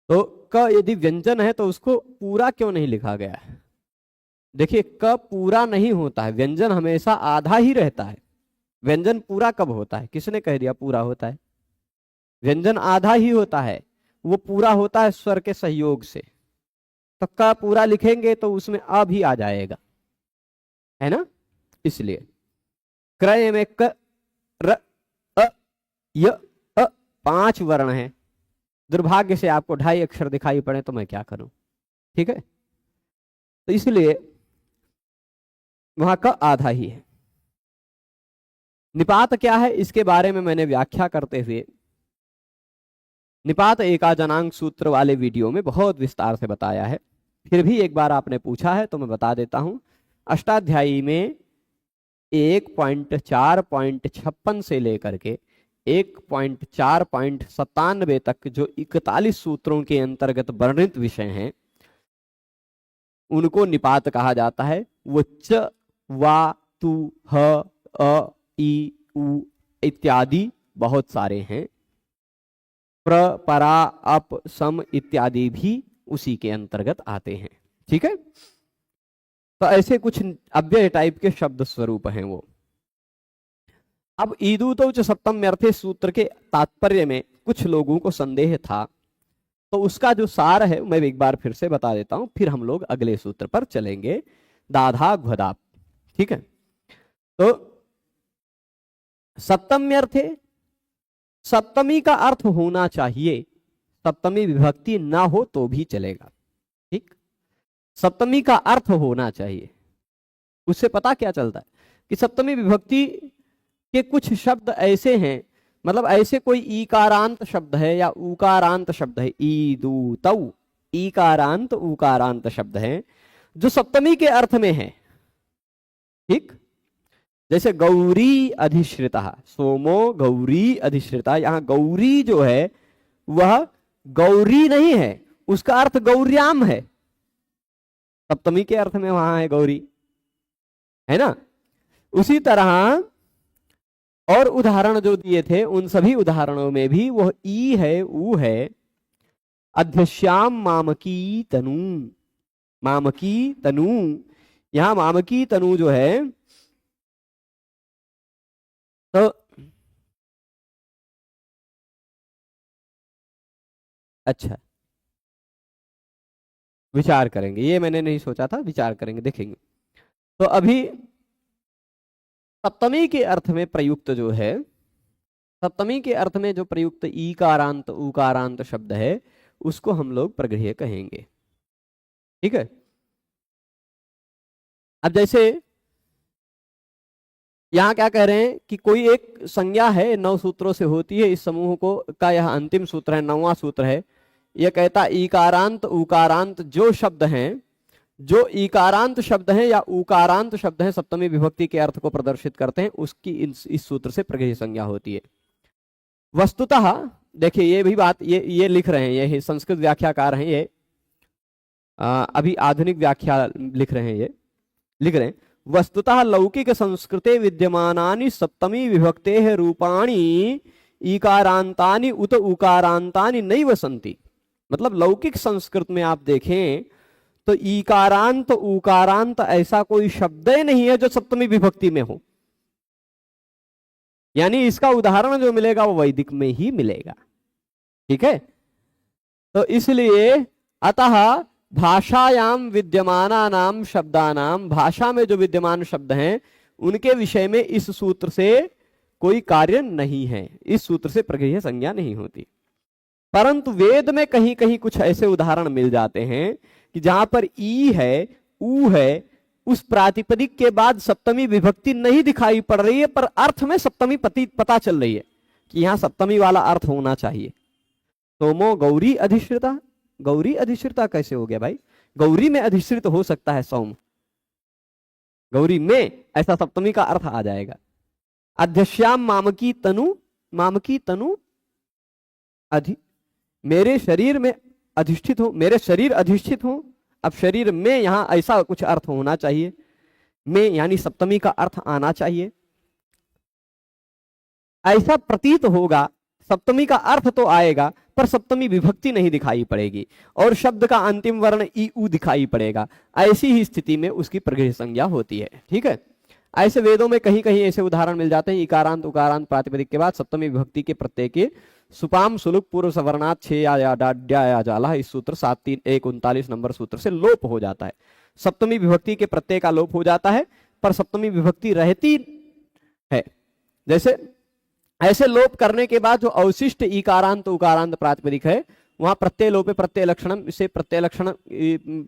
तो क यदि व्यंजन है तो उसको पूरा क्यों नहीं लिखा गया है? देखिए, क पूरा नहीं होता है, व्यंजन हमेशा आधा ही रहता है। व्यंजन पूरा कब होता है? किसने कह दिया पूरा होता है? व्यंजन आधा ही होता है, वो पूरा होता है स्वर के सहयोग से। तो क पूरा लिखेंगे तो उसमें अ भी आ जाएगा, है ना? इसलिए क्रय में क र अ य अ 5 वर्ण हैं। दुर्भाग्य से आपको 2.5 अक्षर दिखाई पड़े तो मैं क्या करूं? ठीक है, तो इसलिए वहां का आधा ही है। निपात क्या है, इसके बारे में मैंने व्याख्या करते हुए निपात एकाजनांक सूत्र वाले वीडियो में बहुत विस्तार से बताया है। फिर भी एक बार आपने पूछा है तो मैं बता देता हूं। अष्टाध्यायी में 1.4.56 से लेकर के 1.4.97 तक जो 41 सूत्रों के अंतर्गत वर्णित विषय हैं, उनको निपात कहा जाता है। वो च, वा, तु, ह, अ, ई, उ इत्यादि बहुत सारे हैं। प्र, परा, अप, सम इत्यादि भी उसी के अंतर्गत आते हैं। ठीक है, तो ऐसे कुछ अव्यय टाइप के शब्द स्वरूप हैं वो। अब ईदूतौच सप्तम्यर्थे सूत्र के तात्पर्य में कुछ लोगों को संदेह था, तो उसका जो सार है मैं एक बार फिर से बता देता हूं, फिर हम लोग अगले सूत्र पर चलेंगे, दाधा घ्वदाप। ठीक है, तो सप्तम्यर्थे, सप्तमी का अर्थ होना चाहिए, सप्तमी विभक्ति ना हो तो भी चलेगा। ठीक, सप्तमी का अर्थ होना चाहिए। उससे पता क्या चलता है कि सप्तमी विभक्ति के कुछ शब्द ऐसे हैं, मतलब ऐसे कोई ईकारांत शब्द है या उकारांत शब्द है, ईदूतौ ईकारांत उकारांत शब्द है जो सप्तमी के अर्थ में है। ठीक, जैसे गौरी अधिश्रिता, सोमो गौरी अधिश्रिता, यहां गौरी जो है वह गौरी नहीं है, उसका अर्थ गौर्याम है, सप्तमी के अर्थ में वहां है गौरी, है ना? उसी तरह और उदाहरण जो दिए थे उन सभी उदाहरणों में भी वह ई है, ऊ है। अध्यश्याम मामकी तनु, मामकी तनु, यहां मामकी तनु जो है, तो अच्छा विचार करेंगे, ये मैंने नहीं सोचा था, विचार करेंगे, देखेंगे। तो अभी सप्तमी के अर्थ में प्रयुक्त जो है, सप्तमी के अर्थ में जो प्रयुक्त ईकारांत उकारांत शब्द है उसको हम लोग प्रगृह्य कहेंगे। ठीक है, अब जैसे यहां क्या कह रहे हैं कि कोई एक संज्ञा है 9 सूत्रों से होती है, इस समूह को का यह अंतिम सूत्र है, 9वां सूत्र है। यह कहता ईकारांत उकारांत जो शब्द हैं, जो ईकारांत शब्द हैं या उकारांत शब्द हैं, सप्तमी विभक्ति के अर्थ को प्रदर्शित करते हैं, उसकी इस सूत्र से प्रगृह्य संज्ञा होती है। वस्तुतः देखिए ये भी बात, ये लिख रहे हैं, ये संस्कृत व्याख्याकार हैं, ये अभी आधुनिक व्याख्या लिख रहे हैं, ये लिख रहे हैं वस्तुतः लौकिक संस्कृते विद्यमानानि सप्तमी विभक्तेः रूपाणि ईकारांतानि उत उकारांतानि नैव सन्ति। मतलब लौकिक संस्कृत में आप देखें तो ईकारांत उकारांत ऐसा कोई शब्द ही नहीं है जो सप्तमी विभक्ति में हो। यानी इसका उदाहरण जो मिलेगा वो वैदिक में ही मिलेगा। ठीक है, तो इसलिए अतः भाषायाम विद्यमानानाम शब्दानाम, भाषा में जो विद्यमान शब्द हैं उनके विषय में इस सूत्र से कोई कार्य नहीं है, इस सूत्र से प्रगृह्य संज्ञा नहीं होती। परंतु वेद में कहीं कहीं कुछ ऐसे उदाहरण मिल जाते हैं कि जहां पर ई है, ऊ है, उस प्रातिपदिक के बाद सप्तमी विभक्ति नहीं दिखाई पड़ रही है, पर अर्थ में सप्तमी पता चल रही है कि यहां सप्तमी वाला अर्थ होना चाहिए। सोमो गौरी अधिश्रिता, गौरी अधिश्रिता कैसे हो गया भाई? गौरी में अधिश्रित हो सकता है सोम, गौरी में ऐसा सप्तमी का अर्थ आ जाएगा। अध्यश्याम मामकी तनु, मामकी तनु मेरे शरीर में अधिष्ठित हो, मेरे शरीर अधिष्ठित हो। अब शरीर में यहां ऐसा कुछ अर्थ होना चाहिए, में यानी सप्तमी का अर्थ आना चाहिए, ऐसा प्रतीत होगा। सप्तमी का अर्थ तो आएगा पर सप्तमी विभक्ति नहीं दिखाई पड़ेगी और शब्द का अंतिम वर्ण ई उ दिखाई पड़ेगा। ऐसी ही स्थिति में उसकी प्रगृह्य संज्ञा होती है। ठीक है, ऐसे वेदों में कहीं कहीं ऐसे उदाहरण मिल जाते हैं। इकारांत उकारांत प्रातिपदिक के बाद सप्तमी विभक्ति के प्रत्यय के सुपाम सुलुक पूर्व सवर्णात छे या डाड्या या जाला, इस सूत्र 7-3-1-39 नंबर सूत्र से लोप हो जाता है। सप्तमी विभक्ति के प्रत्यय का लोप हो जाता है पर सप्तमी विभक्ति रहती है। जैसे ऐसे लोप करने के बाद जो अवशिष्ट इकारांत उकारांत प्रातिपदिक है वहां प्रत्यय लोपे प्रत्यय लक्षणम, इसे प्रत्यय लक्षण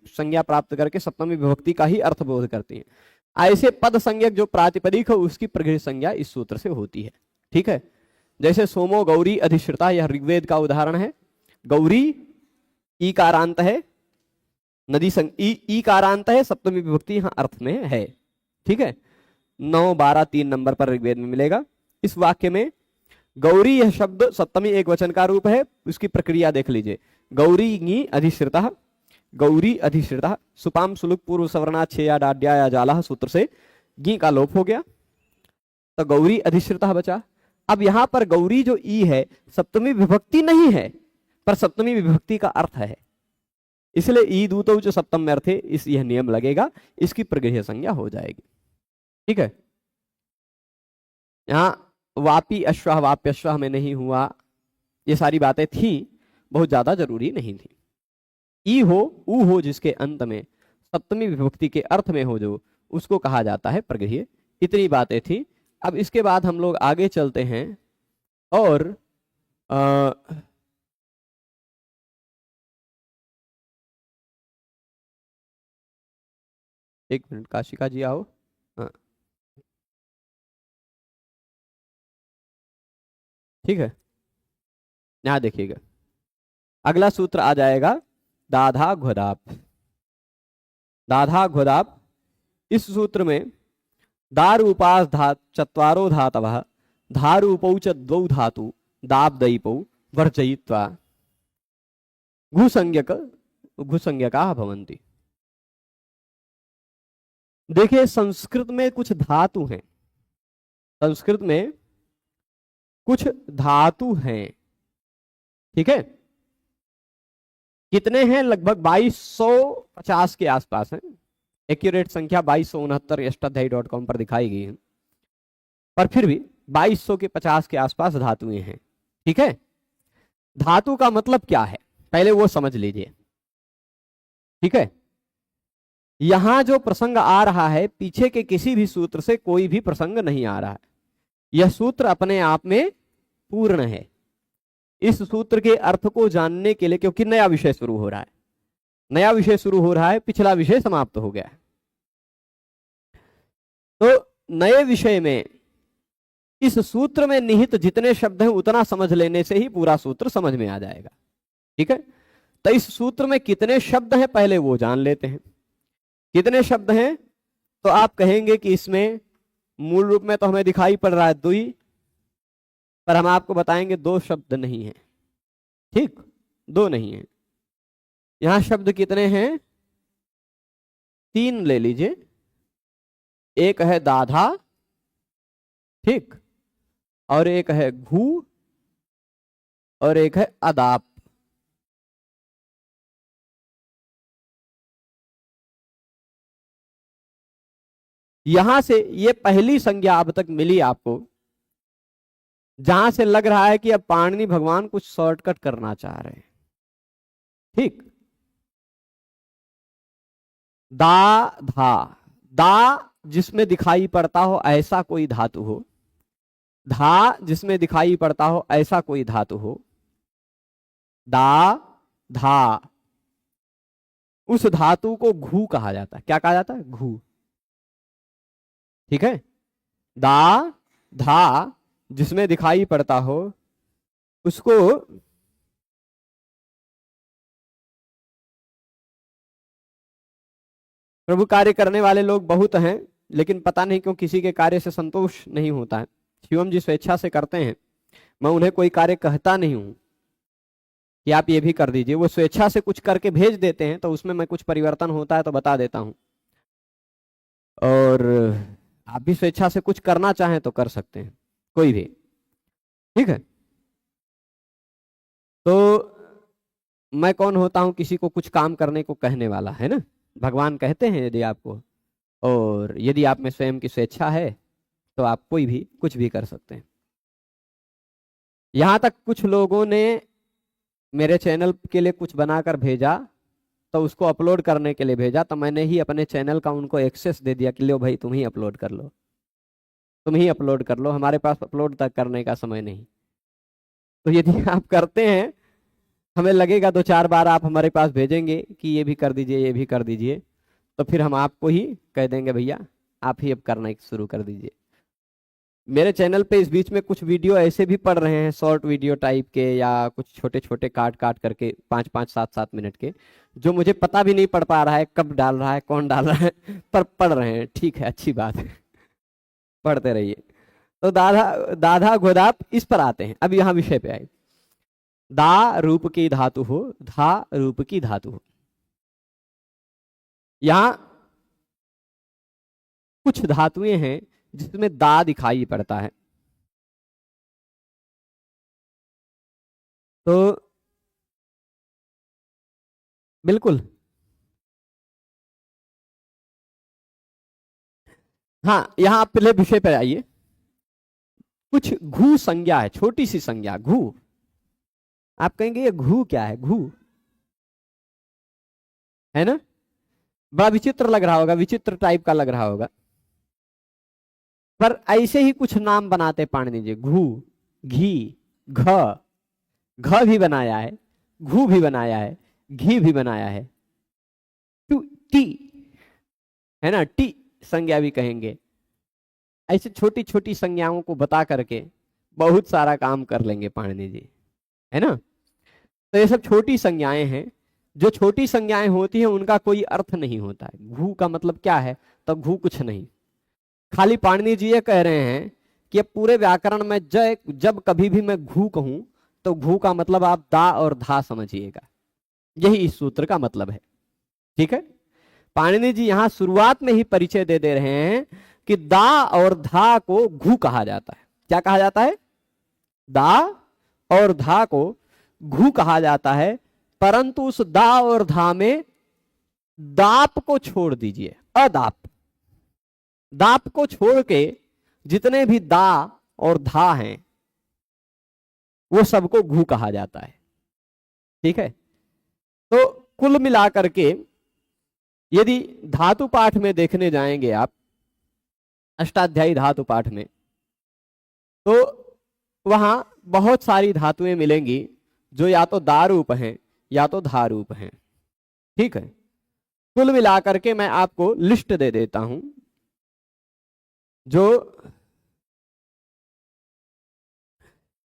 संज्ञा प्राप्त करके सप्तमी विभक्ति का ही अर्थ बोध करती है। ऐसे पद संज्ञक जो प्रातिपदिक है उसकी प्रगृह्य संज्ञा इस सूत्र से होती है। ठीक है, जैसे सोमो गौरी अधिश्रिता, यह ऋग्वेद का उदाहरण है। गौरी ईकारांत है, नदी ईकारांत है, सप्तमी विभक्ति यहां अर्थ में है। ठीक है, 9-12-3 नंबर पर ऋग्वेद में मिलेगा। इस वाक्य में गौरी यह शब्द सप्तमी एक वचन का रूप है, उसकी प्रक्रिया देख लीजिए। गौरी अधिश्रिता, गौरी अधिश्रिता, सुपाम सुलुक पूर्व सवर्णा छे या डाड्या या जाला, सूत्र से गी का लोप हो गया तो गौरी अधिश्रिता बचा। अब यहां पर गौरी जो ई है सप्तमी विभक्ति नहीं है पर सप्तमी विभक्ति का अर्थ है, इसलिए ई दूतो जो सप्तम में अर्थ है, इस यह नियम लगेगा, इसकी प्रगृह्य संज्ञा हो जाएगी। ठीक है, यहां वापी अश्वह वाप्यश्वह में नहीं हुआ, ये सारी बातें थी, बहुत ज्यादा जरूरी नहीं थी। ई हो ऊ हो जिसके अंत में सप्तमी विभक्ति के अर्थ में हो जो, उसको कहा जाता है प्रगृह्य। इतनी बातें थी। अब इसके बाद हम लोग आगे चलते हैं और एक मिनट, काशिका जी आओ। हाँ ठीक है, यहां देखिएगा अगला सूत्र आ जाएगा दाधा घोदाप। दाधा घोदाप, इस सूत्र में दारूपास चत्वारो धातवः धारूपौ च द्वौ धातु दाब्दयिपौ वर्जयित्वा घुसंज्ञकाः भवन्ति। देखिए संस्कृत में कुछ धातु हैं, संस्कृत में कुछ धातु हैं। ठीक है, कितने हैं? लगभग 2250 के आसपास हैं। एक्यूरेट संख्या 2269 अष्टाध्यायी.com पर दिखाई गई है, पर फिर भी 2200 के 50 के आसपास धातुएं हैं। ठीक है, धातु का मतलब क्या है पहले वो समझ लीजिए। ठीक है, यहां जो प्रसंग आ रहा है पीछे के किसी भी सूत्र से कोई भी प्रसंग नहीं आ रहा है। यह सूत्र अपने आप में पूर्ण है। इस सूत्र के अर्थ को जानने के लिए, क्योंकि नया विषय शुरू हो रहा है, नया विषय शुरू हो रहा है, पिछला विषय समाप्त हो गया है, तो नए विषय में इस सूत्र में निहित जितने शब्द हैं उतना समझ लेने से ही पूरा सूत्र समझ में आ जाएगा। ठीक है, तो इस सूत्र में कितने शब्द हैं पहले वो जान लेते हैं। कितने शब्द हैं तो आप कहेंगे कि इसमें मूल रूप में तो हमें दिखाई पड़ रहा है दुई, पर हम आपको बताएंगे 2 शब्द नहीं है। ठीक, 2 नहीं है। यहां शब्द कितने हैं? 3 ले लीजिए, एक है दाधा, ठीक, और एक है घू, और एक है अदाप। यहां से ये पहली संज्ञा अब तक मिली आपको, जहां से लग रहा है कि अब पाणिनि भगवान कुछ शॉर्टकट करना चाह रहे हैं, ठीक। दा धा, दा जिसमें दिखाई पड़ता हो ऐसा कोई धातु हो, धा जिसमें दिखाई पड़ता हो ऐसा कोई धातु हो, दा धा, उस धातु को घू कहा जाता है। क्या कहा जाता है? घू, ठीक है। दा धा जिसमें दिखाई पड़ता हो उसको प्रभु, कार्य करने वाले लोग बहुत हैं, लेकिन पता नहीं क्यों किसी के कार्य से संतोष नहीं होता है। शिवम जी स्वेच्छा से करते हैं, मैं उन्हें कोई कार्य कहता नहीं हूं कि आप ये भी कर दीजिए, वो स्वेच्छा से कुछ करके भेज देते हैं, तो उसमें मैं कुछ परिवर्तन होता है तो बता देता हूं। और आप भी स्वेच्छा से कुछ करना चाहें तो कर सकते हैं, कोई भी, ठीक है। तो मैं कौन होता हूं किसी को कुछ काम करने को कहने वाला, है ना? भगवान कहते हैं यदि आपको, और यदि आप में स्वयं की स्वेच्छा है तो आप कोई भी कुछ भी कर सकते हैं। यहां तक कुछ लोगों ने मेरे चैनल के लिए कुछ बनाकर भेजा, तो उसको अपलोड करने के लिए भेजा, तो मैंने ही अपने चैनल का उनको एक्सेस दे दिया कि लो भाई तुम ही अपलोड कर लो, तुम ही अपलोड कर लो, हमारे पास अपलोड तक करने का समय नहीं। तो यदि आप करते हैं, हमें लगेगा 2-4 बार आप हमारे पास भेजेंगे कि ये भी कर दीजिए, ये भी कर दीजिए, तो फिर हम आपको ही कह देंगे भैया आप ही अब करना शुरू कर दीजिए। मेरे चैनल पे इस बीच में कुछ वीडियो ऐसे भी पड़ रहे हैं, शॉर्ट वीडियो टाइप के, या कुछ छोटे छोटे काट काट करके 5-5, 7-7 मिनट के, जो मुझे पता भी नहीं पड़ पा रहा है कब डाल रहा है, कौन डाल रहा है, पर पढ़ रहे हैं, ठीक है, अच्छी बात है, पढ़ते रहिए। तो दाधा दाधा गोदाप इस पर आते हैं। अब यहाँ विषय पे आए। दा रूप की धातु हो, धा रूप की धातु हो। यहां कुछ धातुएं हैं जिसमें दा दिखाई पड़ता है, तो बिल्कुल, हाँ, यहां आप पहले विषय पर आइए। कुछ घू संज्ञा है, छोटी सी संज्ञा घू। आप कहेंगे ये घू क्या है? घू है ना, बड़ा विचित्र लग रहा होगा, विचित्र टाइप का लग रहा होगा, पर ऐसे ही कुछ नाम बनाते पाणिनि जी। घू, घी, घ, घ भी बनाया है, घू भी बनाया है, घी भी बनाया है, टू टी, है ना, टी संज्ञा भी कहेंगे। ऐसे छोटी छोटी संज्ञाओं को बता करके बहुत सारा काम कर लेंगे पाणिनि जी, है ना। तो ये सब छोटी संज्ञाएं हैं। जो छोटी संज्ञाएं होती हैं उनका कोई अर्थ नहीं होता है। घू का मतलब क्या है? तो घू कुछ नहीं, खाली पाणिनि जी ये कह रहे हैं कि अब पूरे व्याकरण में जब कभी भी मैं घू कहूं, तो घू का मतलब आप दा और धा समझिएगा, यही इस सूत्र का मतलब है, ठीक है। पाणिनि जी यहां शुरुआत में ही परिचय दे दे रहे हैं कि दा और धा को घू कहा जाता है। क्या कहा जाता है? दा और धा को घू कहा जाता है, परंतु उस दा और धा में दाप को छोड़ दीजिए, अदाप। दाप को छोड़ के जितने भी दा और धा हैं वो सबको घू कहा जाता है, ठीक है। तो कुल मिलाकर के यदि धातु पाठ में देखने जाएंगे आप, अष्टाध्यायी धातु पाठ में, तो वहां बहुत सारी धातुएं मिलेंगी जो या तो दा रूप हैं या तो धा रूप हैं, ठीक है। कुल मिलाकर के मैं आपको लिस्ट दे देता हूं, जो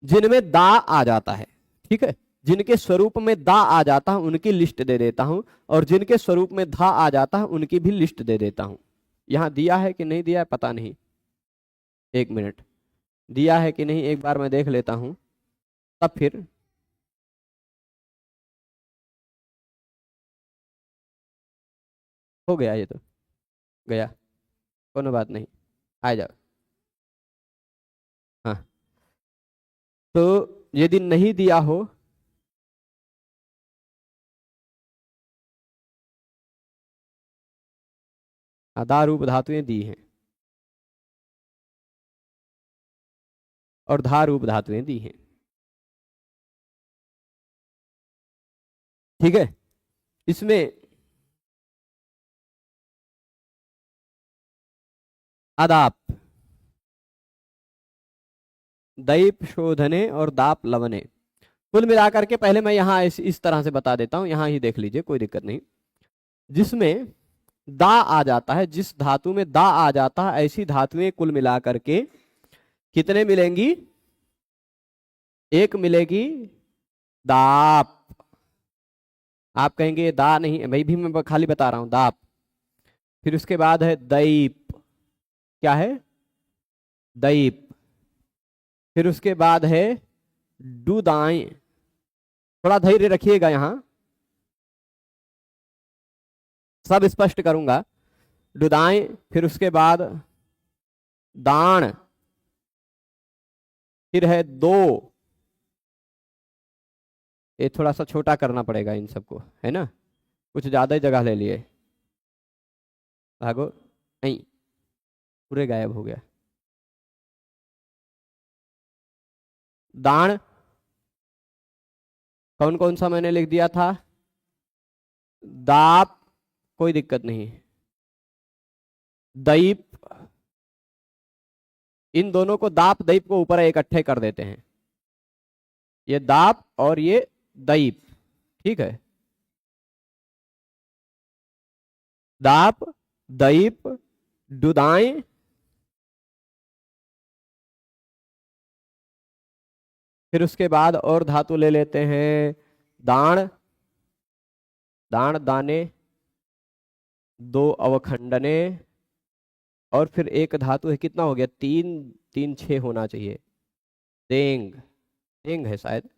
जिनमें दा आ जाता है, ठीक है, जिनके स्वरूप में दा आ जाता है उनकी लिस्ट दे देता हूं, और जिनके स्वरूप में धा आ जाता है उनकी भी लिस्ट दे देता हूं। यहां दिया है कि नहीं दिया है पता नहीं, एक मिनट, दिया है कि नहीं एक बार मैं देख लेता हूं, तब फिर हो गया, ये तो गया। कोनो बात नहीं, आ जाओ। हाँ, तो यदि नहीं दिया हो अदा रूप धातुएं दी हैं और धा रूप धातुएं दी हैं, ठीक है। इसमें अदाप, दैप शोधने और दाप लवने, कुल मिलाकर के पहले मैं यहाँ इस तरह से बता देता हूं, यहाँ ही देख लीजिए, कोई दिक्कत नहीं। जिसमें दा आ जाता है, जिस धातु में दा आ जाता है, ऐसी धातुएं कुल मिलाकर के कितने मिलेंगी? एक मिलेगी दाप। आप कहेंगे दा नहीं है, भाई भी मैं खाली बता रहा हूं, दाप। फिर उसके बाद है दैप, क्या है? दैप। फिर उसके बाद है डुदाई, थोड़ा धैर्य रखिएगा, यहां सब स्पष्ट करूंगा। डुदाई, फिर उसके बाद दान, फिर है दो, ये थोड़ा सा छोटा करना पड़ेगा इन सबको, है ना, कुछ ज्यादा ही जगह ले लिए। भागो, नहीं, पूरे गायब हो गया। दान कौन कौन सा मैंने लिख दिया था? दाप, कोई दिक्कत नहीं। दैप, इन दोनों को दाप दैप को ऊपर इकट्ठे कर देते हैं, ये दाप और ये दैप, ठीक है। दाप, दैप, डुदाई, फिर उसके बाद और धातु ले लेते हैं, दान, दान दाने, दो अवखंडने, और फिर एक धातु है, कितना हो गया? तीन, तीन छह होना चाहिए, देंग, देंग है शायद,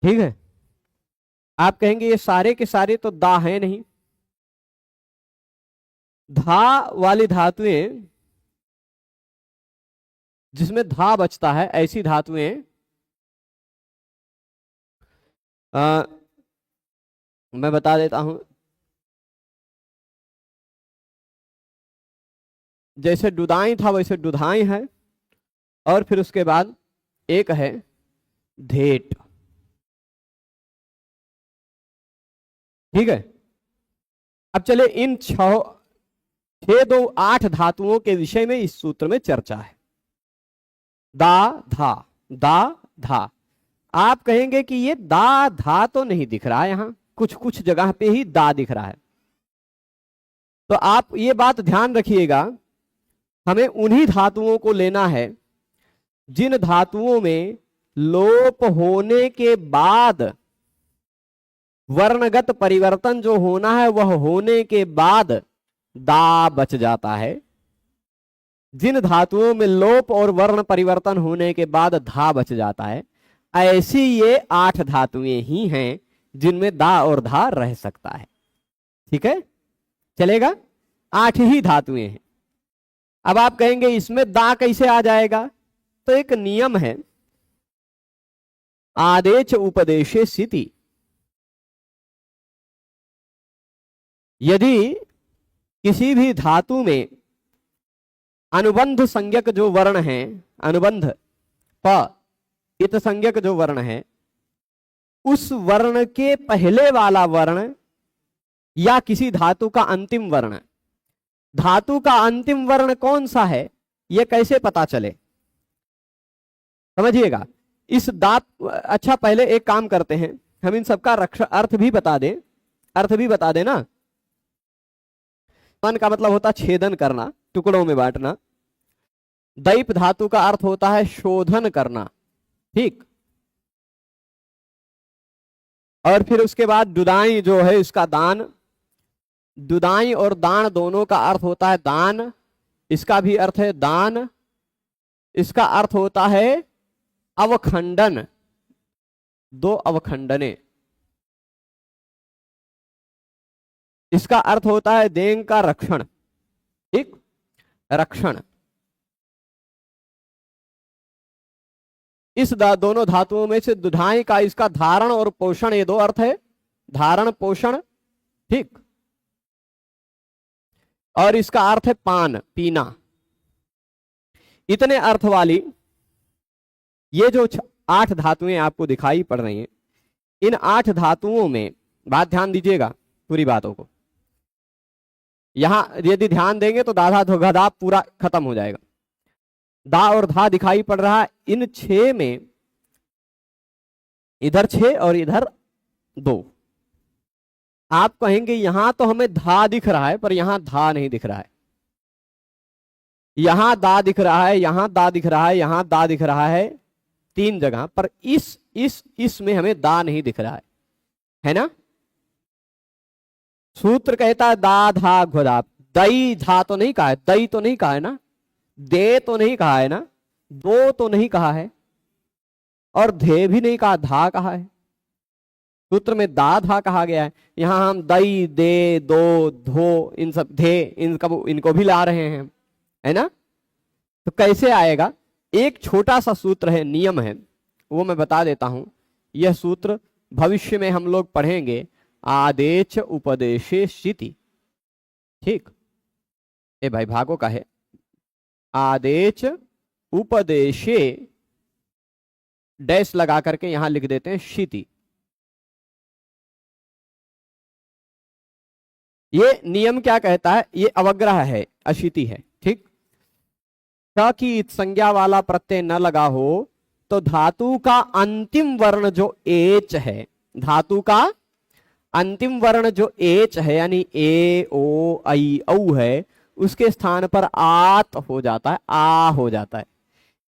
ठीक है। आप कहेंगे ये सारे के सारे तो दा है नहीं, धा वाली धातुएं, जिसमें धा बचता है, ऐसी धातुएं मैं बता देता हूं। जैसे डुदाई था वैसे डुधाई है, और फिर उसके बाद एक है धेट, ठीक है। अब चले इन छह दो आठ धातुओं के विषय में इस सूत्र में चर्चा है। दा धा, दा धा। आप कहेंगे कि ये दा धा तो नहीं दिख रहा है, यहां कुछ कुछ जगह पे ही दा दिख रहा है। तो आप ये बात ध्यान रखिएगा, हमें उन्हीं धातुओं को लेना है जिन धातुओं में लोप होने के बाद वर्णगत परिवर्तन जो होना है वह होने के बाद दा बच जाता है। जिन धातुओं में लोप और वर्ण परिवर्तन होने के बाद धा बच जाता है, ऐसी ये 8 धातुएं ही हैं जिनमें दा और धा रह सकता है, ठीक है, चलेगा। 8 ही धातुएं हैं। अब आप कहेंगे इसमें दा कैसे आ जाएगा? तो एक नियम है, आदेश उपदेशे स्थिति। यदि किसी भी धातु में अनुबंध संज्ञक जो वर्ण है, अनुबंध प इत संज्ञक जो वर्ण है, उस वर्ण के पहले वाला वर्ण या किसी धातु का अंतिम वर्ण, धातु का अंतिम वर्ण कौन सा है यह कैसे पता चले, समझिएगा। इस दात, अच्छा पहले एक काम करते हैं, हम इन सबका अर्थ भी बता दें, अर्थ भी बता देना। मन का मतलब होता छेदन करना, टुकड़ों में बांटना। दैप धातु का अर्थ होता है शोधन करना, ठीक। और फिर उसके बाद डुदाई जो है इसका दान, डुदाई और दान दोनों का अर्थ होता है दान, इसका भी अर्थ है दान, इसका अर्थ होता है अवखंडन, दो अवखंडने। इसका अर्थ होता है देंग का रक्षण, ठीक, रक्षण। इस दोनों धातुओं में से दुधाई का इसका धारण और पोषण, ये दो अर्थ है, धारण पोषण, ठीक। और इसका अर्थ है पान, पीना। इतने अर्थ वाली ये जो 8 धातुएं आपको दिखाई पड़ रही हैं, इन 8 धातुओं में, बात ध्यान दीजिएगा पूरी बातों को, यहां यदि ध्यान देंगे तो दाधा धोधा पूरा खत्म हो जाएगा। दा और धा दिखाई पड़ रहा है, इन 6 में इधर 6 और इधर 2। आप कहेंगे यहां तो हमें धा दिख रहा है पर यहां धा नहीं दिख रहा है। यहां दा दिख रहा है, यहां दा दिख रहा है, यहां दा दिख रहा है, 3 जगह पर इस में हमें दा नहीं दिख रहा है ना। सूत्र कहता है दा धा घोधा, दई धा तो नहीं कहा है, दई तो नहीं कहा है ना, दे तो नहीं कहा है ना, दो तो नहीं कहा है, और धे भी नहीं कहा, धा कहा है। सूत्र में दा धा कहा गया है। यहां हम दई, दे, दो, धो, इन सब धे, इनको भी ला रहे हैं, है ना। तो कैसे आएगा? एक छोटा सा सूत्र है, नियम है, वो मैं बता देता हूं। यह सूत्र भविष्य में हम लोग पढ़ेंगे, आदेश उपदेशे शिति, ठीक। ए भाई भागो का है, आदेश उपदेशे डैश लगा करके यहां लिख देते हैं शिति। ये नियम क्या कहता है? ये अवग्रह है, अशिति है, ठीक। क की संज्ञा वाला प्रत्यय न लगा हो तो धातु का अंतिम वर्ण जो एच है, धातु का अंतिम वर्ण जो एच है, यानी ए ओ आई औ है, उसके स्थान पर आत हो जाता है, आ हो जाता है।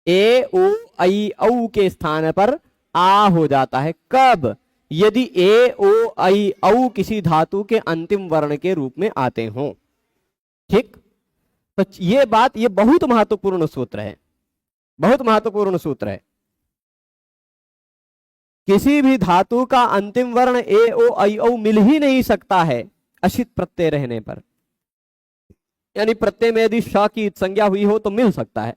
ए ओ आई औ के स्थान पर आ हो जाता है। कब? यदि ए ओ आई औ किसी धातु के अंतिम वर्ण के रूप में आते हों, ठीक। तो ये बात, ये बहुत महत्वपूर्ण सूत्र है, बहुत महत्वपूर्ण सूत्र है। किसी भी धातु का अंतिम वर्ण ए ओ आई औ मिल ही नहीं सकता है अशित प्रत्यय रहने पर। यानी प्रत्यय में यदि श की संज्ञा हुई हो तो मिल सकता है,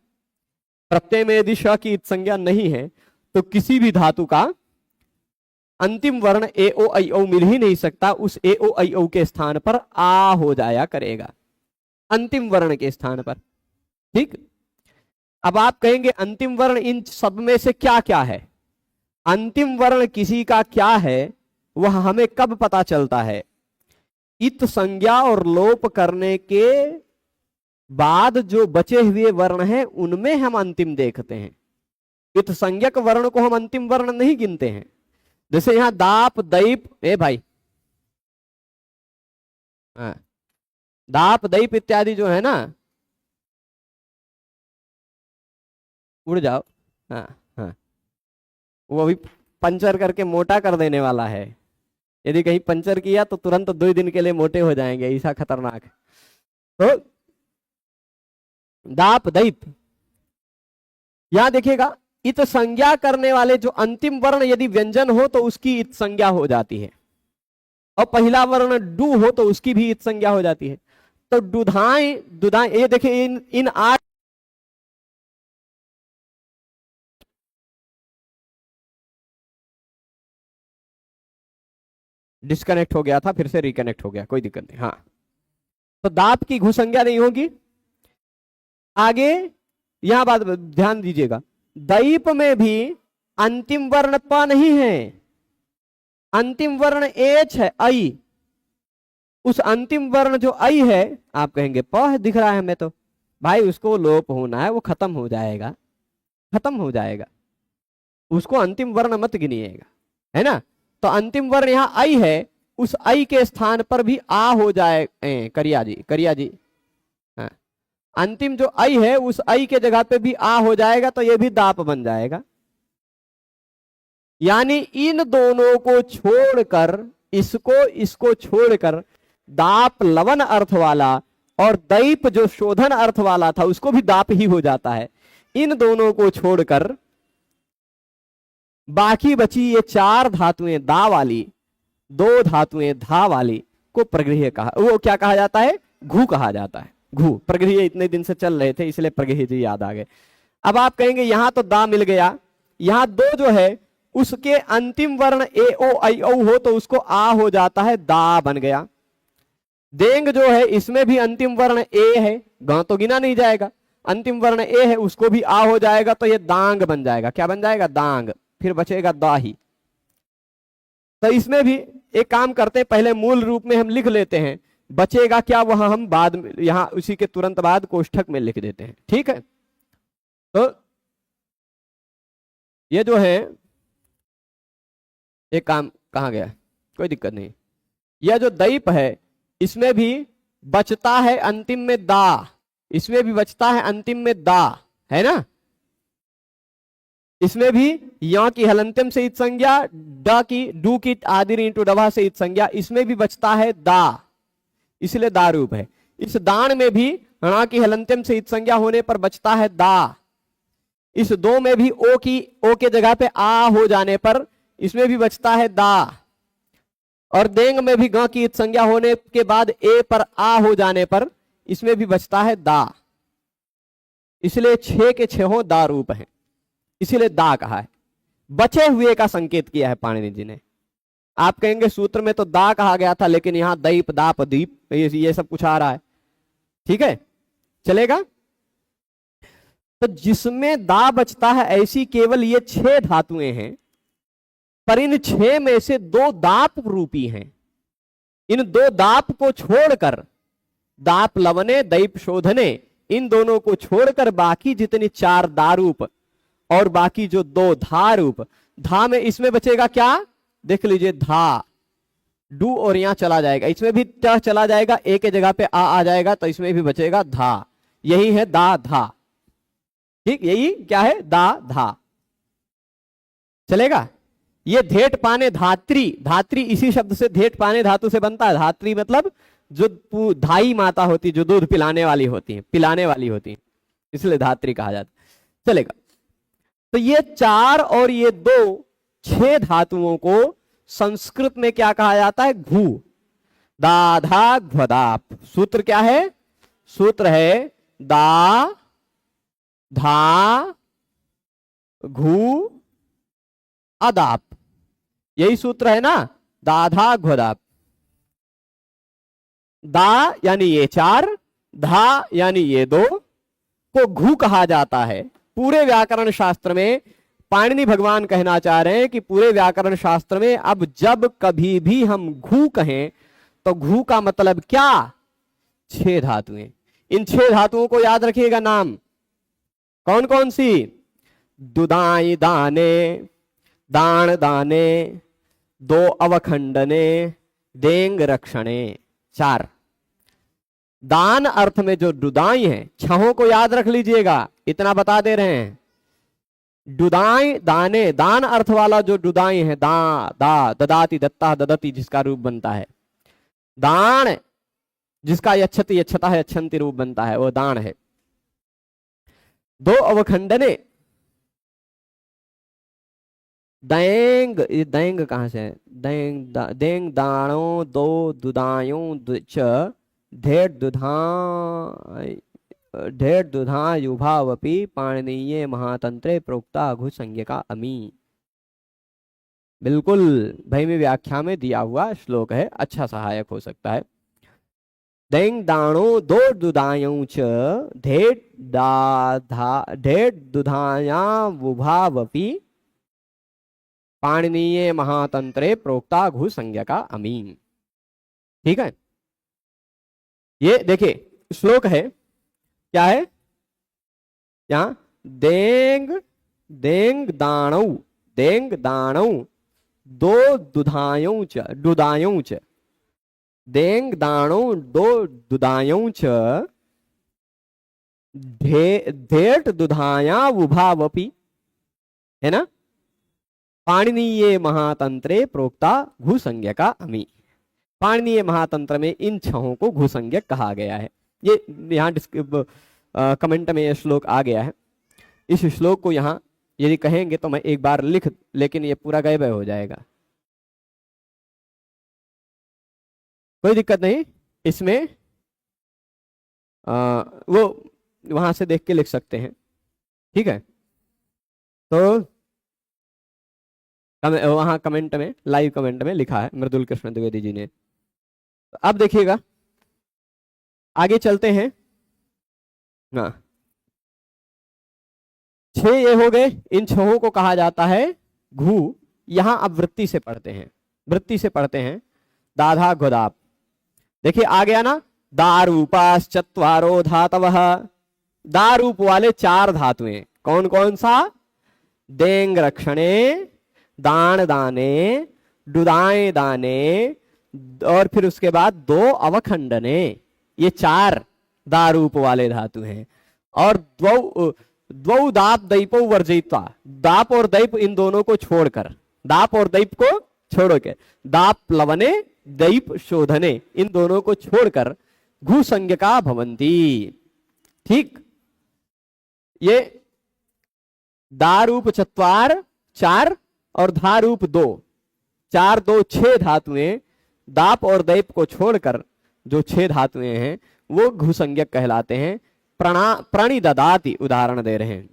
प्रत्यय में यदि श की संज्ञा नहीं है तो किसी भी धातु का अंतिम वर्ण ए ओ आई औ मिल ही नहीं सकता। उस ए ओ आई औ के स्थान पर आ हो जाया करेगा, अंतिम वर्ण के स्थान पर, ठीक। अब आप कहेंगे अंतिम वर्ण इन सब में से क्या क्या है? अंतिम वर्ण किसी का क्या है वह हमें कब पता चलता है? इत संज्ञा और लोप करने के बाद जो बचे हुए वर्ण हैं उनमें हम अंतिम देखते हैं। इत संज्ञक वर्ण को हम अंतिम वर्ण नहीं गिनते हैं। जैसे यहां दाप, दैप, ए भाई, दाप, दैप इत्यादि जो है ना, उड़ जाओ, हाँ हाँ, वो अभी पंचर करके मोटा कर देने वाला है। यदि कहीं पंचर किया तो तुरंत 2 दिन के लिए मोटे हो जाएंगे, ऐसा खतरनाक है। तो दाप, दैप, यहां देखिएगा इत संज्ञा करने वाले जो अंतिम वर्ण यदि व्यंजन हो तो उसकी इत संज्ञा हो जाती है, और पहला वर्ण डू हो तो उसकी भी इत संज्ञा हो जाती है। तो दुधाई, दुधाई, ये देखिए इन 8 डिस्कनेक्ट हो गया था, फिर से रिकनेक्ट हो गया, कोई दिक्कत नहीं। हाँ, तो दाप की घु संज्ञा नहीं होगी। आगे यहां बात ध्यान दीजिएगा, दैप में भी अंतिम वर्ण प नहीं है, अंतिम वर्ण एच है, आई। उस अंतिम वर्ण जो आई है, आप कहेंगे प दिख रहा है हमें, तो भाई उसको लोप होना है, वो खत्म हो जाएगा, खत्म हो जाएगा, उसको अंतिम वर्ण मत गिनिएगा, है ना। तो अंतिम वर्ण यहां आई है, उस आई के स्थान पर भी आ हो जाए, करिया जी, करिया जी, हाँ, अंतिम जो आई है उस आई के जगह पे भी आ हो जाएगा, तो ये भी दाप बन जाएगा। यानी इन दोनों को छोड़कर, इसको छोड़कर दाप लवन अर्थ वाला और दैप जो शोधन अर्थ वाला था उसको भी दाप ही हो जाता है। इन दोनों को छोड़कर बाकी बची ये 4 धातुएं दा वाली, 2 धातुएं धा वाली, को प्रगृह्य कहा, वो क्या कहा जाता है, घू कहा जाता है। घू, प्रगृह्य इतने दिन से चल रहे थे इसलिए प्रगृह्य जी याद आ गए। अब आप कहेंगे यहां तो दा मिल गया, यहां दो जो है उसके अंतिम वर्ण ए ओ आई औ हो तो उसको आ हो जाता है, दा बन गया। देंग जो है इसमें भी अंतिम वर्ण ए है, ग तो गिना नहीं जाएगा, अंतिम वर्ण ए है उसको भी आ हो जाएगा तो ये दांग बन जाएगा। क्या बन जाएगा, दांग, फिर बचेगा दाही। तो इसमें भी एक काम करते हैं, पहले मूल रूप में हम लिख लेते हैं, बचेगा क्या वह हम बाद में यहां उसी के तुरंत बाद कोष्ठक में लिख देते हैं, ठीक है। तो ये जो है एक काम कहां गया, कोई दिक्कत नहीं, यह जो दैप है इसमें भी बचता है अंतिम में दा, इसमें भी बचता है अंतिम में दा, है ना। इसमें भी या की हलंत्यम से इत संज्ञा, ड की डू की आदि इंटू डवा से इत संज्ञा, इसमें भी बचता है दा, इसलिए दा रूप है। इस दान में भी णा की हलंत्यम से इत संज्ञा होने पर बचता है दा। इस दो में भी ओ के जगह पे आ हो जाने पर इसमें भी बचता है दा। और देंग में भी ग की इत संज्ञा होने के बाद ए पर आ हो जाने पर इसमें भी बचता है दा, इसलिए 6 के 6 दा रूप है, इसीलिए दा कहा है। बचे हुए का संकेत किया है पाणिनि जी ने। आप कहेंगे सूत्र में तो दा कहा गया था लेकिन यहां दैप दाप दीप ये सब कुछ आ रहा है, ठीक है, चलेगा। तो जिसमें दा बचता है ऐसी केवल ये 6 धातुएं हैं, पर इन 6 में से 2 दाप रूपी हैं। इन 2 दाप को छोड़कर, दाप लवने दैप शोधने, इन दोनों को छोड़कर बाकी जितनी 4 दारूप और बाकी जो 2 धा रूप, धा में इसमें बचेगा क्या, देख लीजिए, धा डू और यहां चला जाएगा, इसमें भी ट चला जाएगा, ए के जगह पे आ जाएगा तो इसमें भी बचेगा धा। यही है दा धा, ठीक, यही क्या है, दा धा, चलेगा। ये धेट पाने धात्री, धात्री इसी शब्द से धेट पाने धातु से बनता है। धात्री मतलब जो धाई माता होती, जो दूध पिलाने वाली होती है, पिलाने वाली होती है, इसलिए धात्री कहा जाता है, चलेगा। तो ये 4 और ये 2 6 धातुओं को संस्कृत में क्या कहा जाता है, घू, दा धा घ्वदाप। सूत्र क्या है, सूत्र है दा धा घू अदाप, यही सूत्र है ना, दाधा घ्वदाप। दा यानी ये 4, धा यानी ये 2 को घू कहा जाता है। पूरे व्याकरण शास्त्र में पाणिनि भगवान कहना चाह रहे हैं कि पूरे व्याकरण शास्त्र में अब जब कभी भी हम घू कहें तो घू का मतलब क्या, 6 धातुएं। इन 6 धातुओं को याद रखिएगा, नाम कौन कौन सी, दुदाई दाने, दान दाने, 2 अवखंडने, देंग रक्षणे, 4। दान अर्थ में जो दुदाई है, 6 को याद रख लीजिएगा, इतना बता दे रहे हैं। दुदाई दाने, दान अर्थ वाला जो दुदाई है, दा दा ददाती दत्ता ददती जिसका रूप बनता है, दान जिसका यच्छति यच्छता है यच्छन्ति रूप बनता है, वो दान है। 2 अवखंडने, दैंग, ये दैंग कहां से है, देंग दाणो 2 दुदायों च ढेर दुधा युभावपि पाणिनीये महातंत्रे प्रोक्ता घु संज्ञका अमी। बिल्कुल भैमी व्याख्या में दिया हुआ श्लोक है, अच्छा सहायक हो सकता है। दैंग दाणो 2 दुदायों च ढेर दुधाया वुभावपि पाणिनीये महातंत्रे प्रोक्ता घु संज्ञका अमी, ठीक है। ये देखिए श्लोक है, क्या है यहां, देंग देंग दाणौ 2 दुधायों च, दुदायों च, देंग दाणौ 2 दुदायों च धेट दुधाया वुभावपि, है ना, पाणिनीये महातंत्रे प्रोक्ता घु संज्ञका अमी। पाणिनीय महातंत्र में इन 6 को घु संज्ञक कहा गया है। ये यहाँ कमेंट में ये श्लोक आ गया है। इस श्लोक को यहाँ यदि कहेंगे तो मैं एक बार लिख, लेकिन ये पूरा गायब हो जाएगा। कोई दिक्कत नहीं इसमें। वो वहां से देख के लिख सकते हैं, ठीक है। तो वहां कमेंट में, लाइव कमेंट में लिखा है मृदुल कृष्ण द्विवेदी जी ने। तो अब देखिएगा, आगे चलते हैं। हाँ, 6 ये हो गए। इन 6 को कहा जाता है घू। यहां अब वृत्ति से पढ़ते हैं, वृत्ति से पढ़ते हैं। दाधा गोदाप, देखिए आ गया ना। दारूपास चत्वारो धातवः, दारूप वाले 4 धातुएं कौन कौन सा? देंग रक्षणे, दान दाने, डुदाए दाने, और फिर उसके बाद 2 अवखंडने। ये 4 दारूप वाले धातु हैं। और द्वौ दाप दैपो वर्जित्वा, दाप और दैप इन दोनों को छोड़कर, दाप और दैप को छोड़ के, दाप प्लवने दैप शोधने, इन दोनों को छोड़कर घू संज्ञका भवंती। ठीक, ये दारूप चत्वार 4 और धारूप 2, 4 2 6 धातुएं, दाप और दैप को छोड़कर जो 6 धातुएं हैं वो घू संज्ञक कहलाते हैं। प्रणिददाति उदाहरण दे रहे हैं।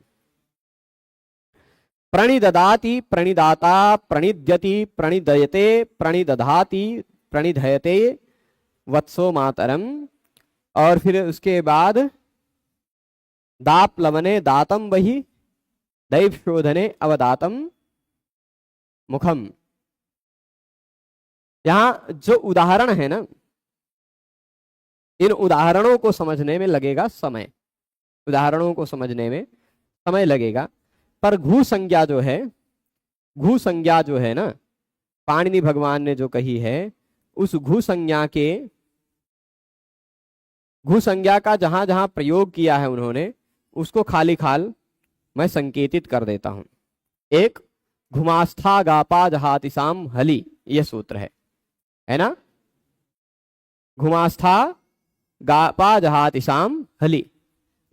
प्रणिददाति, प्रणिदाता, प्रणिद्यति, प्रणिदयते, प्रणिदधाति, प्रणिधयते, वत्सो मातरम। और फिर उसके बाद दाप लवने दातम वही, दैव शोधने अवदातम मुखम। यहां जो उदाहरण है ना, इन उदाहरणों को समझने में लगेगा समय, उदाहरणों को समझने में समय लगेगा। पर घू संज्ञा जो है, घू संज्ञा जो है ना, पाणिनि भगवान ने जो कही है, उस घू संज्ञा के, घू संज्ञा का जहां जहां प्रयोग किया है उन्होंने, उसको खाली खाल मैं संकेतित कर देता हूं। एक, घुमास्था गापा जहातिसाम हली, यह सूत्र है ना। घुमास्था गापा जहातिसाम हली,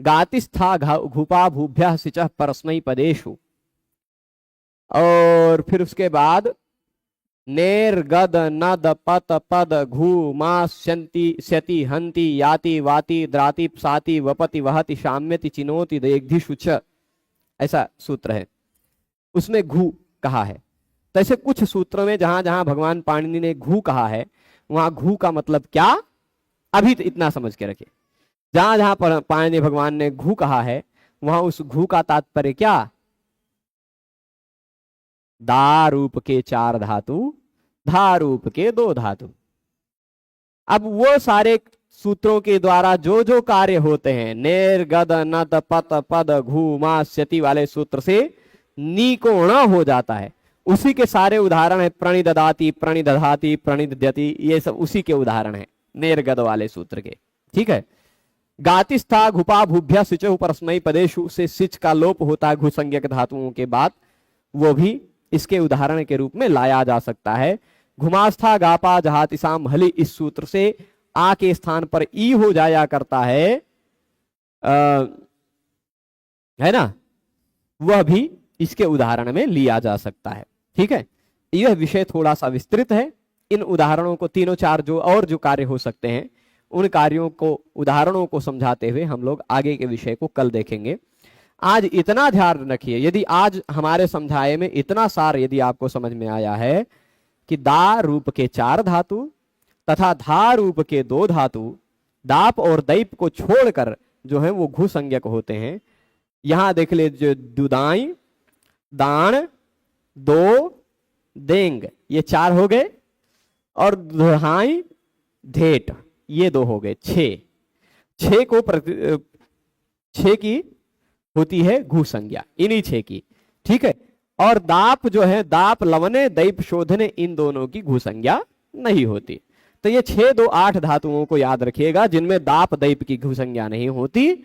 गातिस्था घुपा भूभ्यः सिचः परस्मै पदेषु। और फिर उसके बाद नेर गद नद पत पद घू मा स्यंति स्यति हंति याति वाति द्राति साति वपति वहति शाम्यति चिनोति देग्धिषु च, ऐसा सूत्र है, उसमें घू कहा है। तो ऐसे कुछ सूत्रों में जहां जहां भगवान पाणिनि ने घू कहा है, वहां घू का मतलब क्या, अभी तो इतना समझ के रखे। जहां जहां पाणिनि भगवान ने घू कहा है, वहां उस घू का तात्पर्य क्या, दा रूप के 4 धातु, धा रूप के 2 धातु। अब वो सारे सूत्रों के द्वारा जो जो कार्य होते हैं, नेर गद नद पत पद घू मा स्यति वाले सूत्र से नी को ण हो जाता है, उसी के सारे उदाहरण है। प्रणिददाति, प्रणिदधाति, प्रणिद्यति, ये सब उसी के उदाहरण है नेर गद वाले सूत्र के, ठीक है। गातिस्था घुपा भूभ्य सिचहु परस्मै पदेषु से सिच का लोप होता है घू संज्ञक धातुओं के बाद, वो भी इसके उदाहरण के रूप में लाया जा सकता है। घुमास्था गापा जहातिसाम हलि, इस सूत्र से आ के स्थान पर ई हो जाया करता है ना, वह भी इसके उदाहरण में लिया जा सकता है, ठीक है। यह विषय थोड़ा सा विस्तृत है। इन उदाहरणों को, 3-4 जो और जो कार्य हो सकते हैं, उन कार्यों को, उदाहरणों को समझाते हुए हम लोग आगे के विषय को कल देखेंगे। आज इतना ध्यान रखिए, यदि आज हमारे समझाए में इतना सार यदि आपको समझ में आया है कि दा रूप के 4 धातु तथा धा रूप के 2 धातु, दाप और दैप को छोड़कर जो है वो घू संज्ञक होते हैं। यहां देख लीजिए, दुदाई, दान, 2, देंग, ये 4 हो गए, और दुहाई, धेट, ये 2 हो गए। 6 को 6 की होती है घू संज्ञा, इन्हीं 6 की, ठीक है। और दाप जो है, दाप लवने दैप शोधने, इन दोनों की घू संज्ञा नहीं होती। तो ये 6 2 8 धातुओं को याद रखिएगा, जिनमें दाप दैप की घू संज्ञा नहीं होती,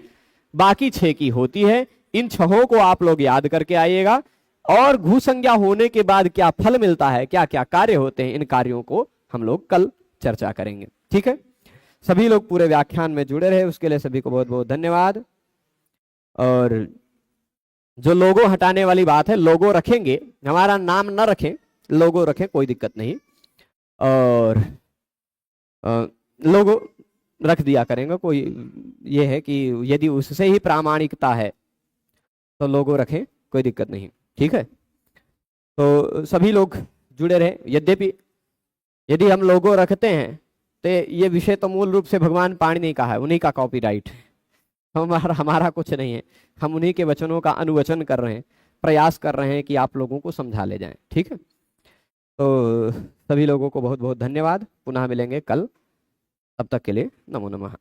बाकी 6 की होती है। इन 6 को आप लोग याद करके आइएगा, और घू संज्ञा होने के बाद क्या फल मिलता है, क्या क्या कार्य होते हैं, इन कार्यों को हम लोग कल चर्चा करेंगे, ठीक है। सभी लोग पूरे व्याख्यान में जुड़े रहे, उसके लिए सभी को बहुत बहुत धन्यवाद। और जो लोगो हटाने वाली बात है, लोगो रखेंगे, हमारा नाम न रखें, लोगो रखें, कोई दिक्कत नहीं। और लोगो रख दिया करेंगे। कोई ये है कि यदि उससे ही प्रामाणिकता है तो लोगो रखें, कोई दिक्कत नहीं, ठीक है। तो सभी लोग जुड़े रहे। यद्यपि यदि हम लोगो रखते हैं तो ये विषय तो मूल रूप से भगवान पाणिनि का है, उन्हीं का कॉपीराइट है, हमारा कुछ नहीं है। हम उन्हीं के वचनों का अनुवचन कर रहे हैं, प्रयास कर रहे हैं कि आप लोगों को समझा ले जाएं, ठीक है। तो सभी लोगों को बहुत बहुत धन्यवाद। पुनः मिलेंगे कल, तब तक के लिए नमो नमः।